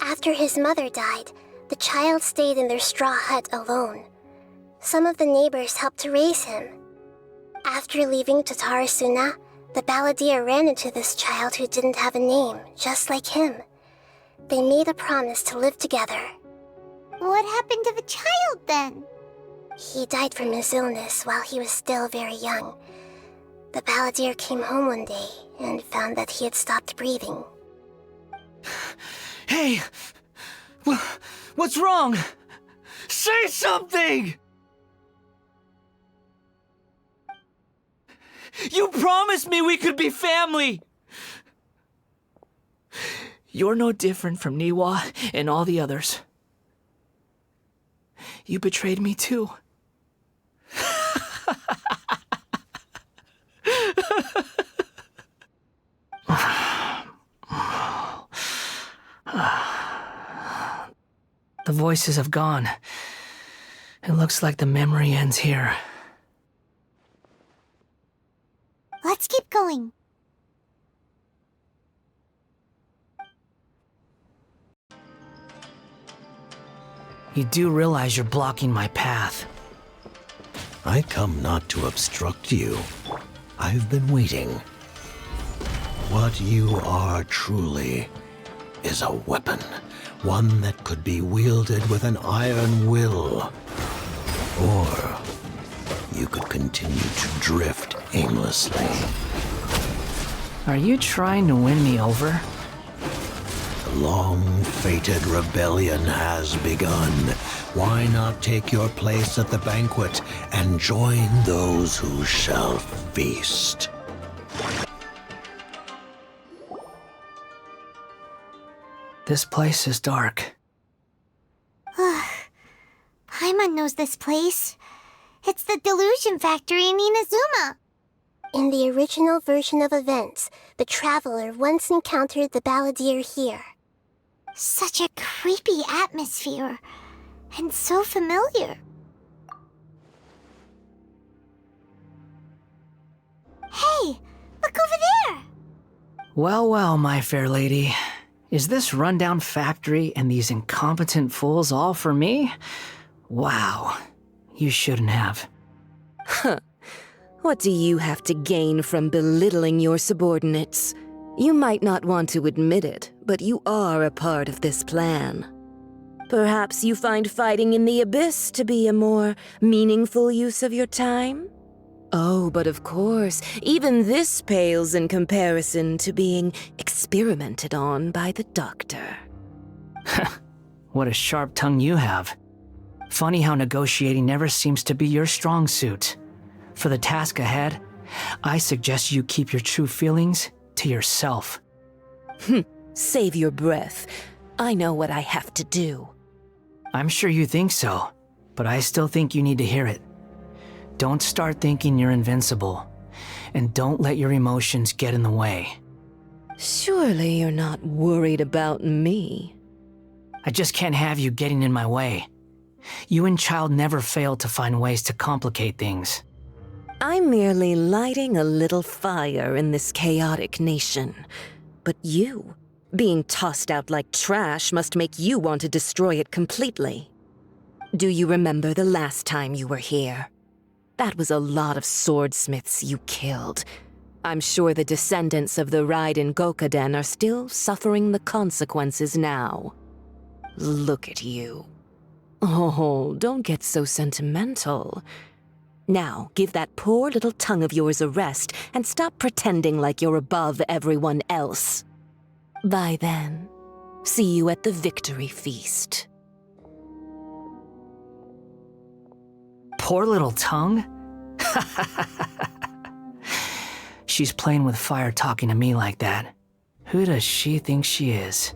After his mother died, the child stayed in their straw hut alone. Some of the neighbors helped to raise him. After leaving Tatarasuna, the balladeer ran into this child who didn't have a name, just like him. They made a promise to live together. What happened to the child then? He died from his illness while he was still very young. The balladeer came home one day and found that he had stopped breathing. Hey! What's wrong? Say something! You promised me we could be family! You're no different from Niwa and all the others. You betrayed me too. The voices have gone. It looks like the memory ends here. Let's keep going. You do realize you're blocking my path. I come not to obstruct you. I've been waiting. What you are truly is a weapon. One that could be wielded with an iron will. Or you could continue to drift aimlessly. Are you trying to win me over? long-fated rebellion has begun. Why not take your place at the banquet and join those who shall feast? This place is dark. Paimon knows this place. It's the Delusion Factory in Inazuma. In the original version of events, the Traveler once encountered the Balladeer here. Such a creepy atmosphere. And so familiar. Hey, look over there! Well, well, my fair lady. Is this rundown factory and these incompetent fools all for me? Wow. You shouldn't have. Huh. What do you have to gain from belittling your subordinates? You might not want to admit it, but you are a part of this plan. Perhaps you find fighting in the Abyss to be a more meaningful use of your time? Oh, but of course, even this pales in comparison to being experimented on by the Doctor. What a sharp tongue you have. Funny how negotiating never seems to be your strong suit. For the task ahead, I suggest you keep your true feelings to yourself. Save your breath. I know what I have to do. I'm sure you think so, but I still think you need to hear it. Don't start thinking you're invincible, and don't let your emotions get in the way. Surely you're not worried about me. I just can't have you getting in my way. You and Child never fail to find ways to complicate things. I'm merely lighting a little fire in this chaotic nation. But you, being tossed out like trash, must make you want to destroy it completely. Do you remember the last time you were here? That was a lot of swordsmiths you killed. I'm sure the descendants of the Raiden Gokaden are still suffering the consequences now. Look at you. Oh, don't get so sentimental. Now, give that poor little tongue of yours a rest and stop pretending like you're above everyone else. Bye then. See you at the victory feast. Poor little tongue? She's playing with fire talking to me like that. Who does she think she is?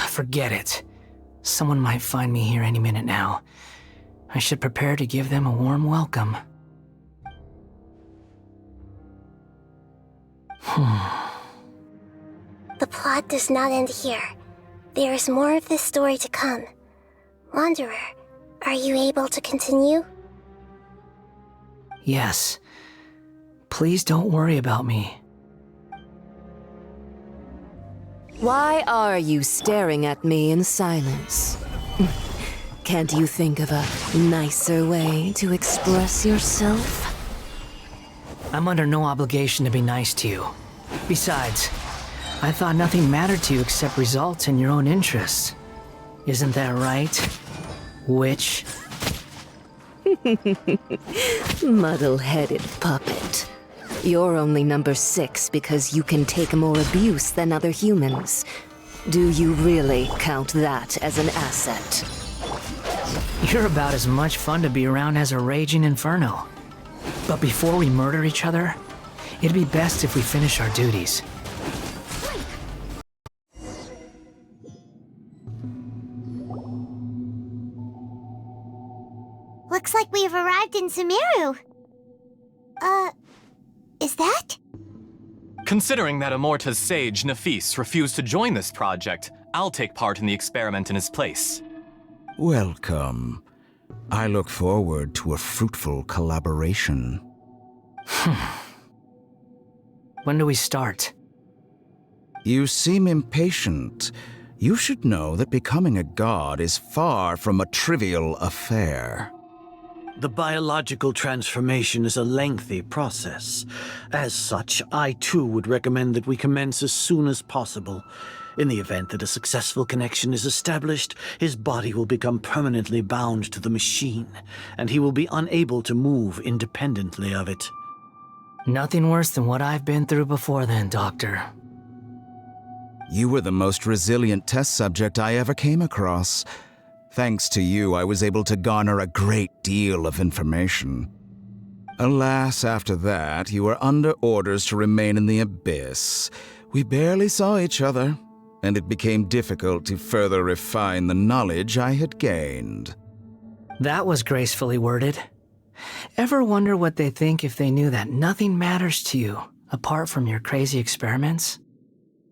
Forget it. Someone might find me here any minute now. I should prepare to give them a warm welcome. The plot does not end here. There is more of this story to come. Wanderer, are you able to continue? Yes. Please don't worry about me. Why are you staring at me in silence? Can't you think of a nicer way to express yourself? I'm under no obligation to be nice to you. Besides, I thought nothing mattered to you except results and your own interests. Isn't that right, witch? Muddle-headed puppet. You're only number 6 because you can take more abuse than other humans. Do you really count that as an asset? You're about as much fun to be around as a raging inferno. But before we murder each other, it'd be best if we finish our duties. Looks like we have arrived in Sumeru. Is that? Considering that Amorta's sage, Nafis, refused to join this project, I'll take part in the experiment in his place. Welcome. I look forward to a fruitful collaboration. When do we start? You seem impatient. You should know that becoming a god is far from a trivial affair. The biological transformation is a lengthy process. As such, I too would recommend that we commence as soon as possible. In the event that a successful connection is established, his body will become permanently bound to the machine, and he will be unable to move independently of it. Nothing worse than what I've been through before then, Doctor. You were the most resilient test subject I ever came across. Thanks to you, I was able to garner a great deal of information. Alas, after that, you were under orders to remain in the Abyss. We barely saw each other, and it became difficult to further refine the knowledge I had gained. That was gracefully worded. Ever wonder what they think if they knew that nothing matters to you apart from your crazy experiments?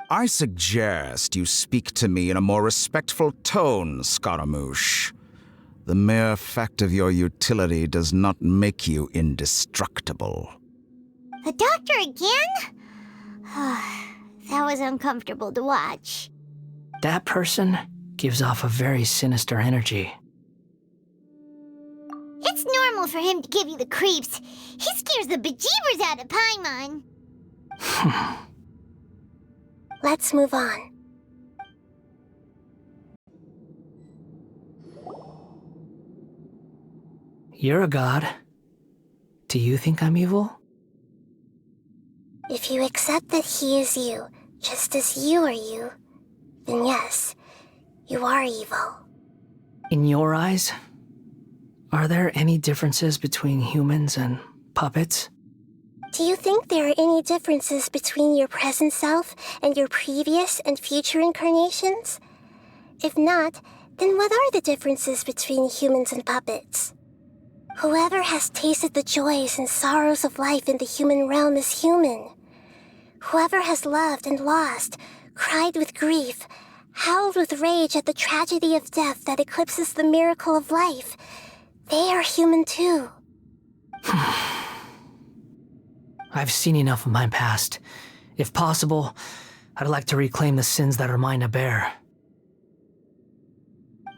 I suggest you speak to me in a more respectful tone, Scaramouche. The mere fact of your utility does not make you indestructible. The doctor again? That was uncomfortable to watch. That person gives off a very sinister energy. It's normal for him to give you the creeps. He scares the bejeebers out of Paimon. Let's move on. You're a god. Do you think I'm evil? If you accept that he is you, just as you are you, then yes, you are evil. In your eyes, are there any differences between humans and puppets? Do you think there are any differences between your present self and your previous and future incarnations? If not, then what are the differences between humans and puppets? Whoever has tasted the joys and sorrows of life in the human realm is human. Whoever has loved and lost, cried with grief, howled with rage at the tragedy of death that eclipses the miracle of life, they are human too. I've seen enough of my past. If possible, I'd like to reclaim the sins that are mine to bear.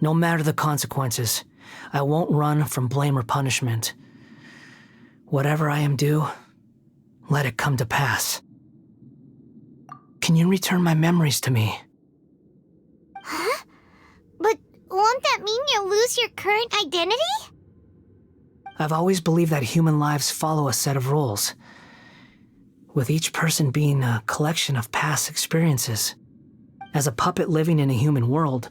No matter the consequences, I won't run from blame or punishment. Whatever I am due, let it come to pass. Can you return my memories to me? Huh? But won't that mean you'll lose your current identity? I've always believed that human lives follow a set of rules, with each person being a collection of past experiences. As a puppet living in a human world,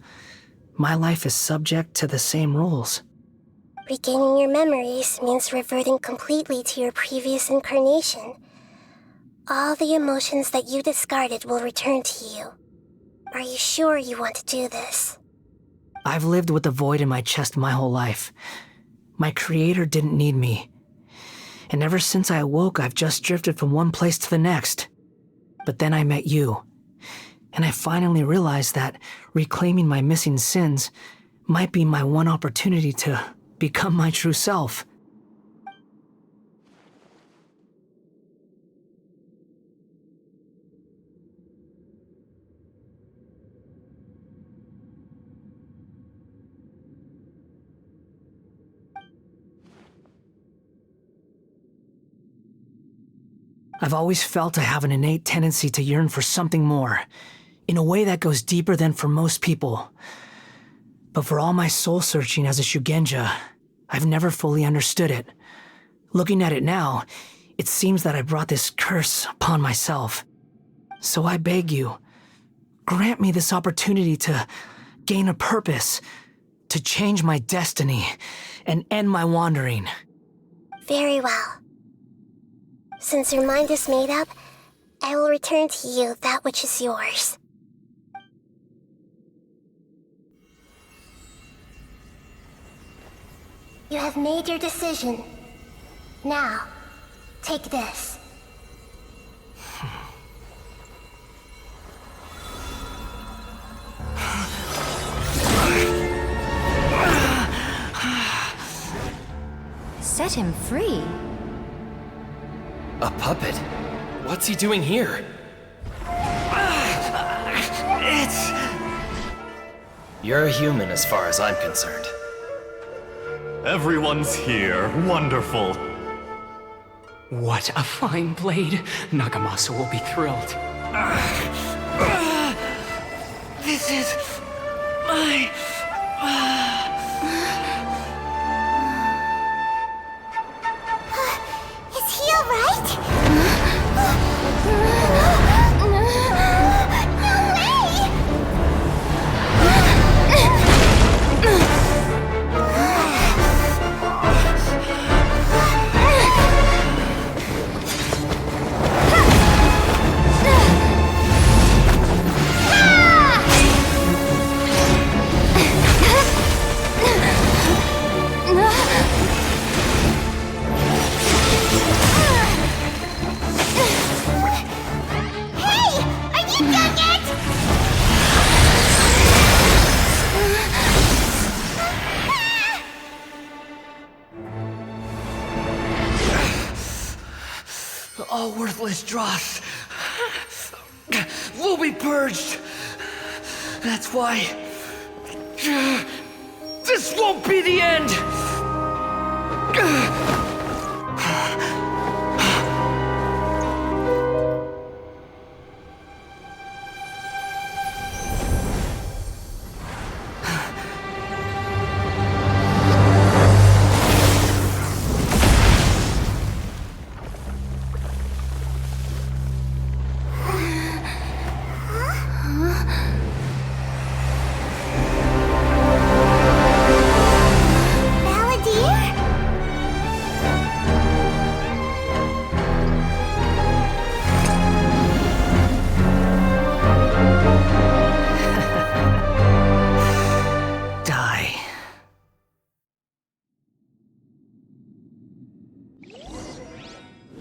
my life is subject to the same rules. Regaining your memories means reverting completely to your previous incarnation. All the emotions that you discarded will return to you. Are you sure you want to do this? I've lived with the void in my chest my whole life. My creator didn't need me. And ever since I awoke, I've just drifted from one place to the next. But then I met you. And I finally realized that reclaiming my missing sins might be my one opportunity to become my true self. I've always felt I have an innate tendency to yearn for something more, in a way that goes deeper than for most people. But for all my soul-searching as a Shugenja, I've never fully understood it. Looking at it now, it seems that I brought this curse upon myself. So I beg you, grant me this opportunity to gain a purpose, to change my destiny, and end my wandering. Very well. Since your mind is made up, I will return to you that which is yours. You have made your decision. Now, take this. Set him free. A puppet? What's he doing here? You're a human as far as I'm concerned. Everyone's here. Wonderful. What a fine blade. Nagamasa will be thrilled. This is my... Is he alright? No way! all worthless dross will be purged. That's why this won't be the end.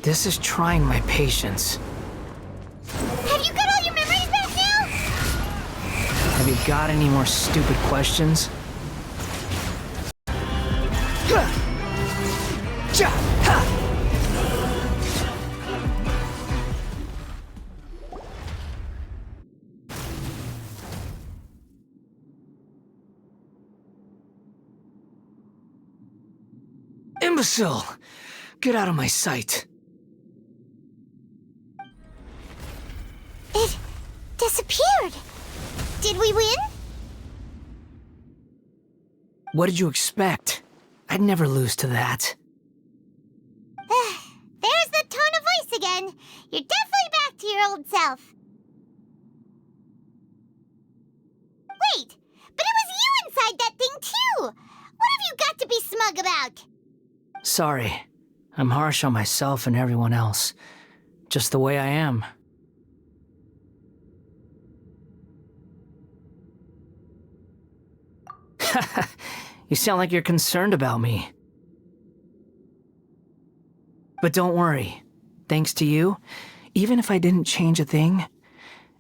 This is trying my patience. Have you got all your memories back now? Have you got any more stupid questions? Imbecile! Get out of my sight. It disappeared. Did we win? What did you expect? I'd never lose to that. There's the tone of voice again. You're definitely back to your old self. Wait, but it was you inside that thing too! What have you got to be smug about? Sorry. I'm harsh on myself and everyone else. Just the way I am. You sound like you're concerned about me. But don't worry. Thanks to you, even if I didn't change a thing,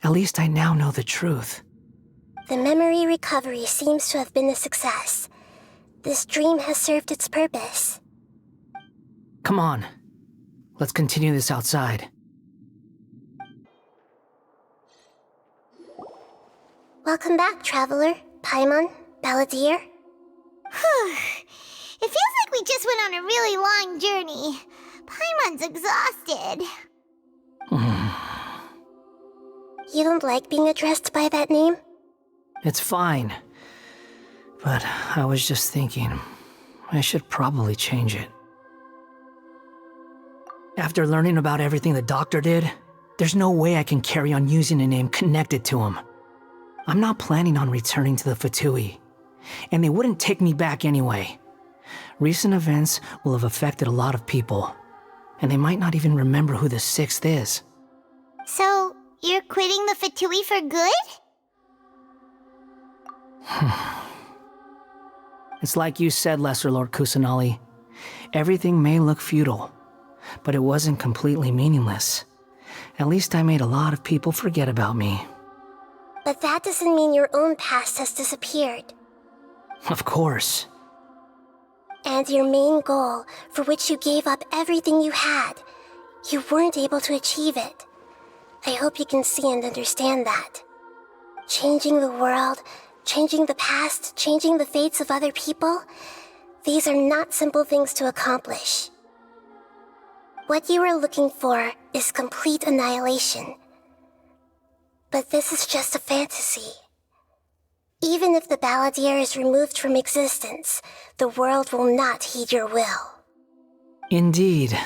at least I now know the truth. The memory recovery seems to have been a success. This dream has served its purpose. Come on. Let's continue this outside. Welcome back, Traveler, Paimon, Balladeer. It feels like we just went on a really long journey. Paimon's exhausted. You don't like being addressed by that name? It's fine. But I was just thinking, I should probably change it. After learning about everything the doctor did, there's no way I can carry on using a name connected to him. I'm not planning on returning to the Fatui, and they wouldn't take me back anyway. Recent events will have affected a lot of people, and they might not even remember who the Sixth is. So, you're quitting the Fatui for good? It's like you said, Lesser Lord Kusanali. Everything may look futile, but it wasn't completely meaningless. At least I made a lot of people forget about me. But that doesn't mean your own past has disappeared. Of course. And your main goal, for which you gave up everything you had, you weren't able to achieve it. I hope you can see and understand that. Changing the world, changing the past, changing the fates of other people, these are not simple things to accomplish. What you are looking for is complete annihilation. But this is just a fantasy. Even if the Balladeer is removed from existence, the world will not heed your will. Indeed.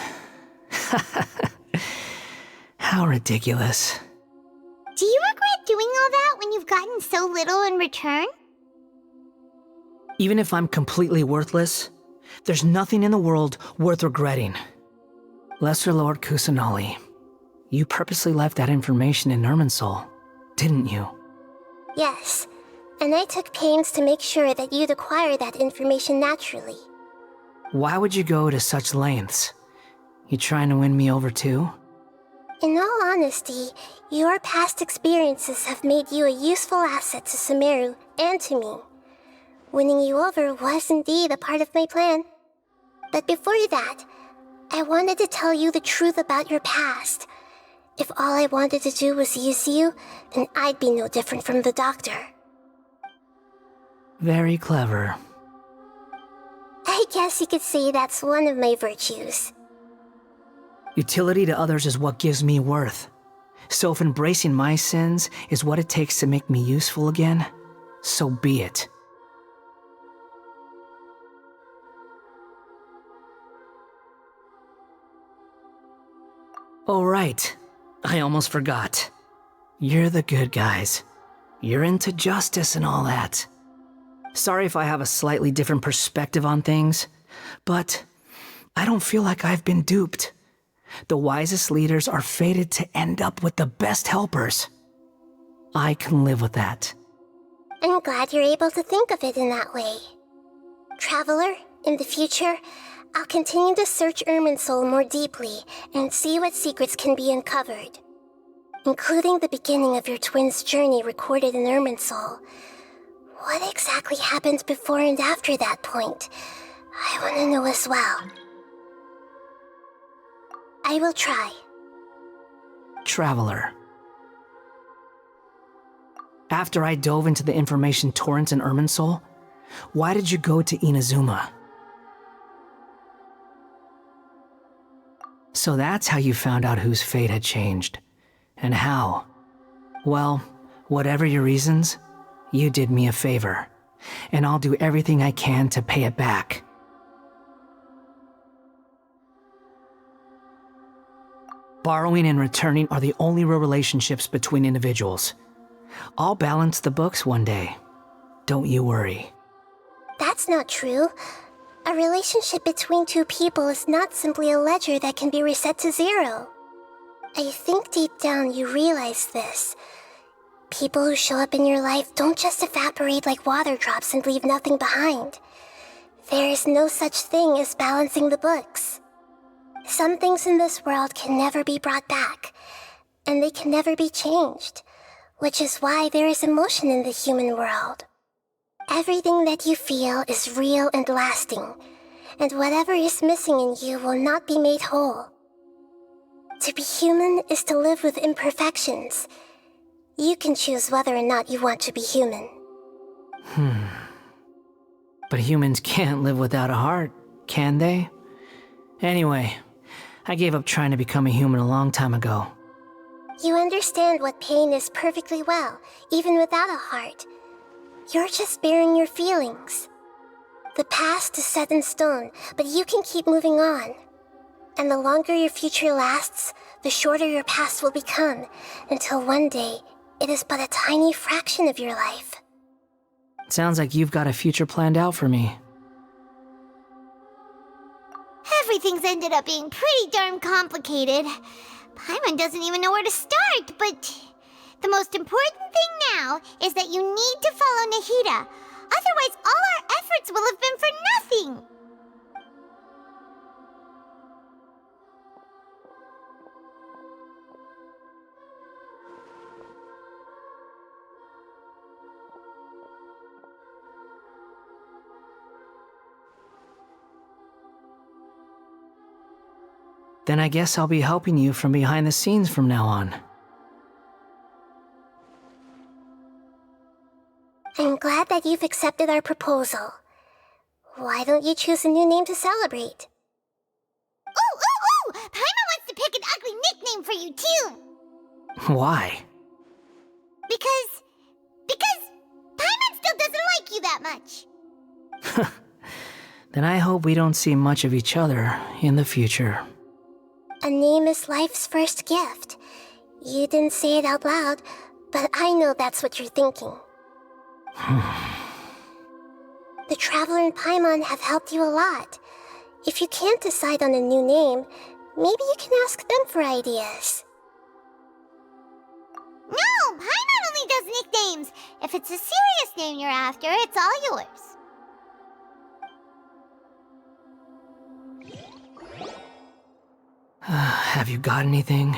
How ridiculous. Do you regret doing all that when you've gotten so little in return? Even if I'm completely worthless, there's nothing in the world worth regretting. Lesser Lord Kusanali, you purposely left that information in Irminsul, didn't you? Yes, and I took pains to make sure that you'd acquire that information naturally. Why would you go to such lengths? You trying to win me over too? In all honesty, your past experiences have made you a useful asset to Sumeru and to me. Winning you over was indeed a part of my plan. But before that, I wanted to tell you the truth about your past. If all I wanted to do was use you, then I'd be no different from the doctor. Very clever. I guess you could say that's one of my virtues. Utility to others is what gives me worth. So if embracing my sins is what it takes to make me useful again, so be it. Oh right, I almost forgot. You're the good guys. You're into justice and all that. Sorry if I have a slightly different perspective on things, but I don't feel like I've been duped. The wisest leaders are fated to end up with the best helpers. I can live with that. I'm glad you're able to think of it in that way. Traveler, in the future, I'll continue to search Irminsul more deeply and see what secrets can be uncovered. Including the beginning of your twins' journey recorded in Irminsul. What exactly happened before and after that point? I want to know as well. I will try. Traveler. After I dove into the information torrents in Irminsul, why did you go to Inazuma? So that's how you found out whose fate had changed. And how? Well, whatever your reasons, you did me a favor. And I'll do everything I can to pay it back. Borrowing and returning are the only real relationships between individuals. I'll balance the books one day. Don't you worry. That's not true. A relationship between two people is not simply a ledger that can be reset to zero. I think deep down you realize this. People who show up in your life don't just evaporate like water drops and leave nothing behind. There is no such thing as balancing the books. Some things in this world can never be brought back, and they can never be changed, which is why there is emotion in the human world. Everything that you feel is real and lasting, and whatever is missing in you will not be made whole. To be human is to live with imperfections. You can choose whether or not you want to be human. But humans can't live without a heart, can they? Anyway, I gave up trying to become a human a long time ago. You understand what pain is perfectly well, even without a heart. You're just bearing your feelings. The past is set in stone, but you can keep moving on. And the longer your future lasts, the shorter your past will become, until one day, it is but a tiny fraction of your life. Sounds like you've got a future planned out for me. Everything's ended up being pretty darn complicated. Paimon doesn't even know where to start, but the most important thing now is that you need to follow Nahida. Otherwise, all our efforts will have been for nothing. Then I guess I'll be helping you from behind the scenes from now on. I'm glad that you've accepted our proposal. Why don't you choose a new name to celebrate? Ooh! Paimon wants to pick an ugly nickname for you, too! Why? Because Paimon still doesn't like you that much. Then I hope we don't see much of each other in the future. A name is life's first gift. You didn't say it out loud, but I know that's what you're thinking. The Traveler and Paimon have helped you a lot. If you can't decide on a new name, maybe you can ask them for ideas. No! Paimon only does nicknames! If it's a serious name you're after, it's all yours. Have you got anything?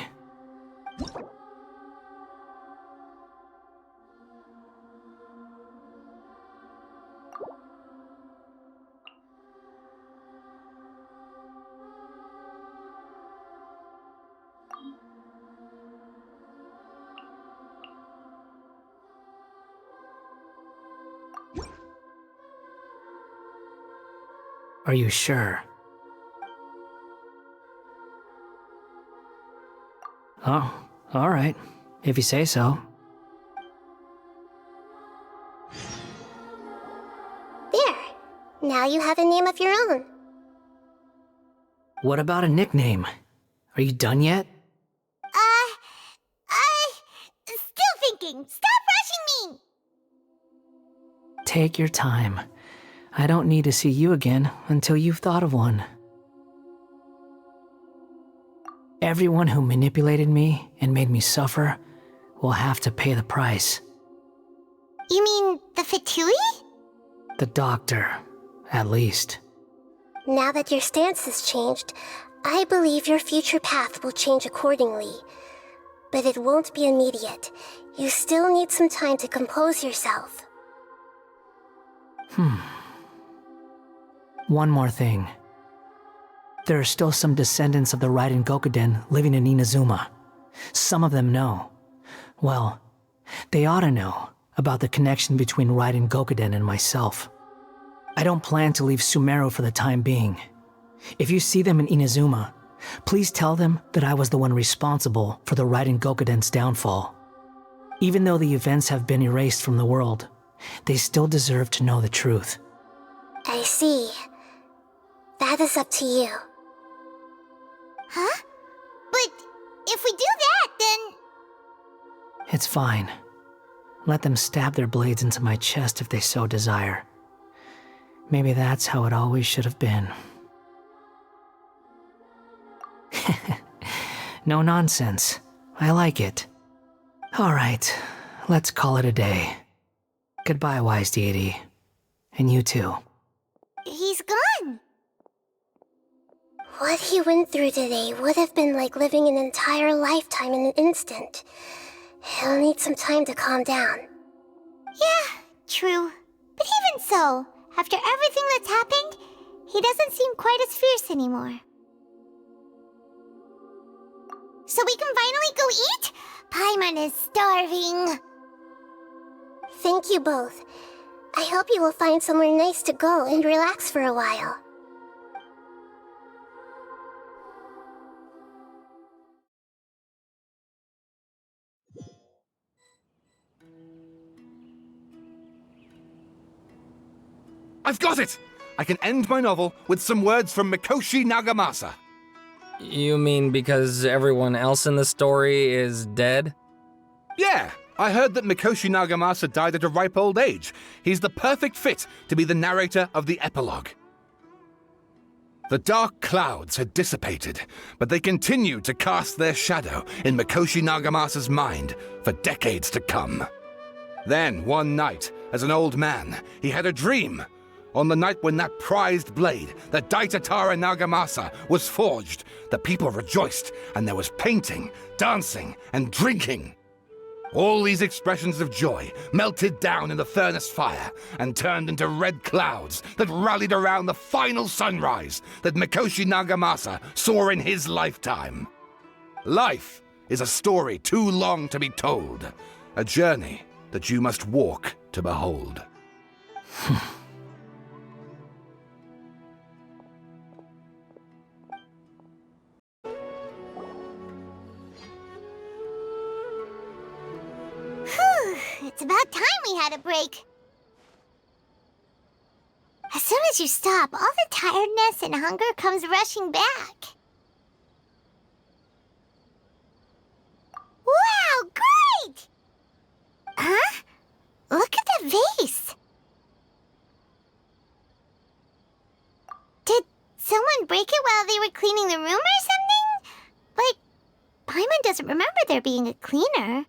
Are you sure? Oh, alright. If you say so. There. Now you have a name of your own. What about a nickname? Are you done yet? Still thinking. Stop rushing me! Take your time. I don't need to see you again until you've thought of one. Everyone who manipulated me and made me suffer will have to pay the price. You mean the Fatui? The doctor, at least. Now that your stance has changed, I believe your future path will change accordingly. But it won't be immediate. You still need some time to compose yourself. One more thing. There are still some descendants of the Raiden Gokuden living in Inazuma. Some of them know. Well, they ought to know about the connection between Raiden Gokuden and myself. I don't plan to leave Sumeru for the time being. If you see them in Inazuma, please tell them that I was the one responsible for the Raiden Gokuden's downfall. Even though the events have been erased from the world, they still deserve to know the truth. I see. That is up to you. Huh? But if we do that, then... It's fine. Let them stab their blades into my chest if they so desire. Maybe that's how it always should have been. No nonsense. I like it. Alright, let's call it a day. Goodbye, wise deity. And you too. He's gone. What he went through today would have been like living an entire lifetime in an instant. He'll need some time to calm down. Yeah, true. But even so, after everything that's happened, he doesn't seem quite as fierce anymore. So we can finally go eat? Paimon is starving. Thank you both. I hope you will find somewhere nice to go and relax for a while. I've got it! I can end my novel with some words from Mikoshi Nagamasa. You mean because everyone else in the story is dead? Yeah, I heard that Mikoshi Nagamasa died at a ripe old age. He's the perfect fit to be the narrator of the epilogue. The dark clouds had dissipated, but they continued to cast their shadow in Mikoshi Nagamasa's mind for decades to come. Then, one night, as an old man, he had a dream. On the night when that prized blade, the Daitatara Nagamasa, was forged, the people rejoiced, and there was painting, dancing, and drinking. All these expressions of joy melted down in the furnace fire and turned into red clouds that rallied around the final sunrise that Mikoshi Nagamasa saw in his lifetime. Life is a story too long to be told, a journey that you must walk to behold. It's about time we had a break. As soon as you stop, all the tiredness and hunger comes rushing back. Wow, great! Huh? Look at the vase. Did someone break it while they were cleaning the room or something? But Paimon doesn't remember there being a cleaner.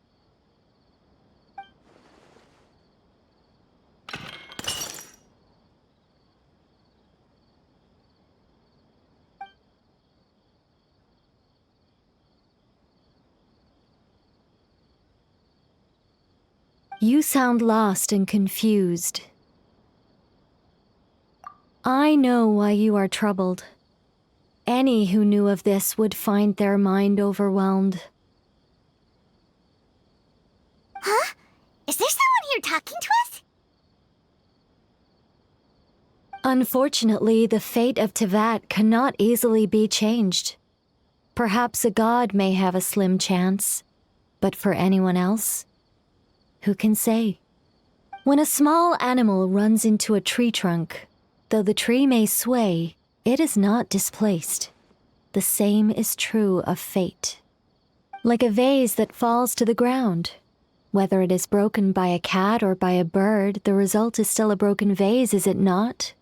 You sound lost and confused. I know why you are troubled. Any who knew of this would find their mind overwhelmed. Huh? Is there someone here talking to us? Unfortunately, the fate of Tevat cannot easily be changed. Perhaps a god may have a slim chance, but for anyone else, who can say? When a small animal runs into a tree trunk, though the tree may sway, it is not displaced. The same is true of fate. Like a vase that falls to the ground. Whether it is broken by a cat or by a bird, the result is still a broken vase, is it not?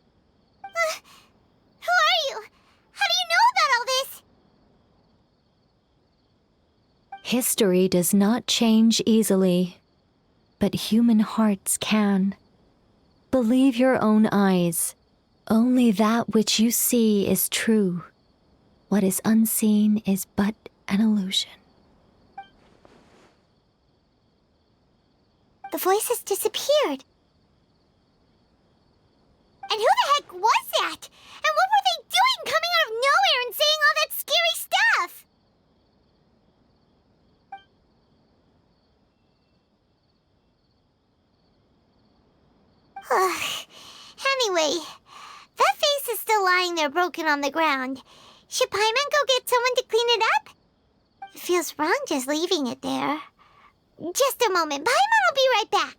Who are you? How do you know about all this? History does not change easily, but human hearts can. Believe your own eyes. Only that which you see is true. What is unseen is but an illusion. The voice has disappeared. And who the heck was that? And what were they doing coming out of nowhere and saying all that scary stuff? Anyway, that face is still lying there broken on the ground. Should Paimon go get someone to clean it up? It feels wrong just leaving it there. Just a moment. Paimon will be right back.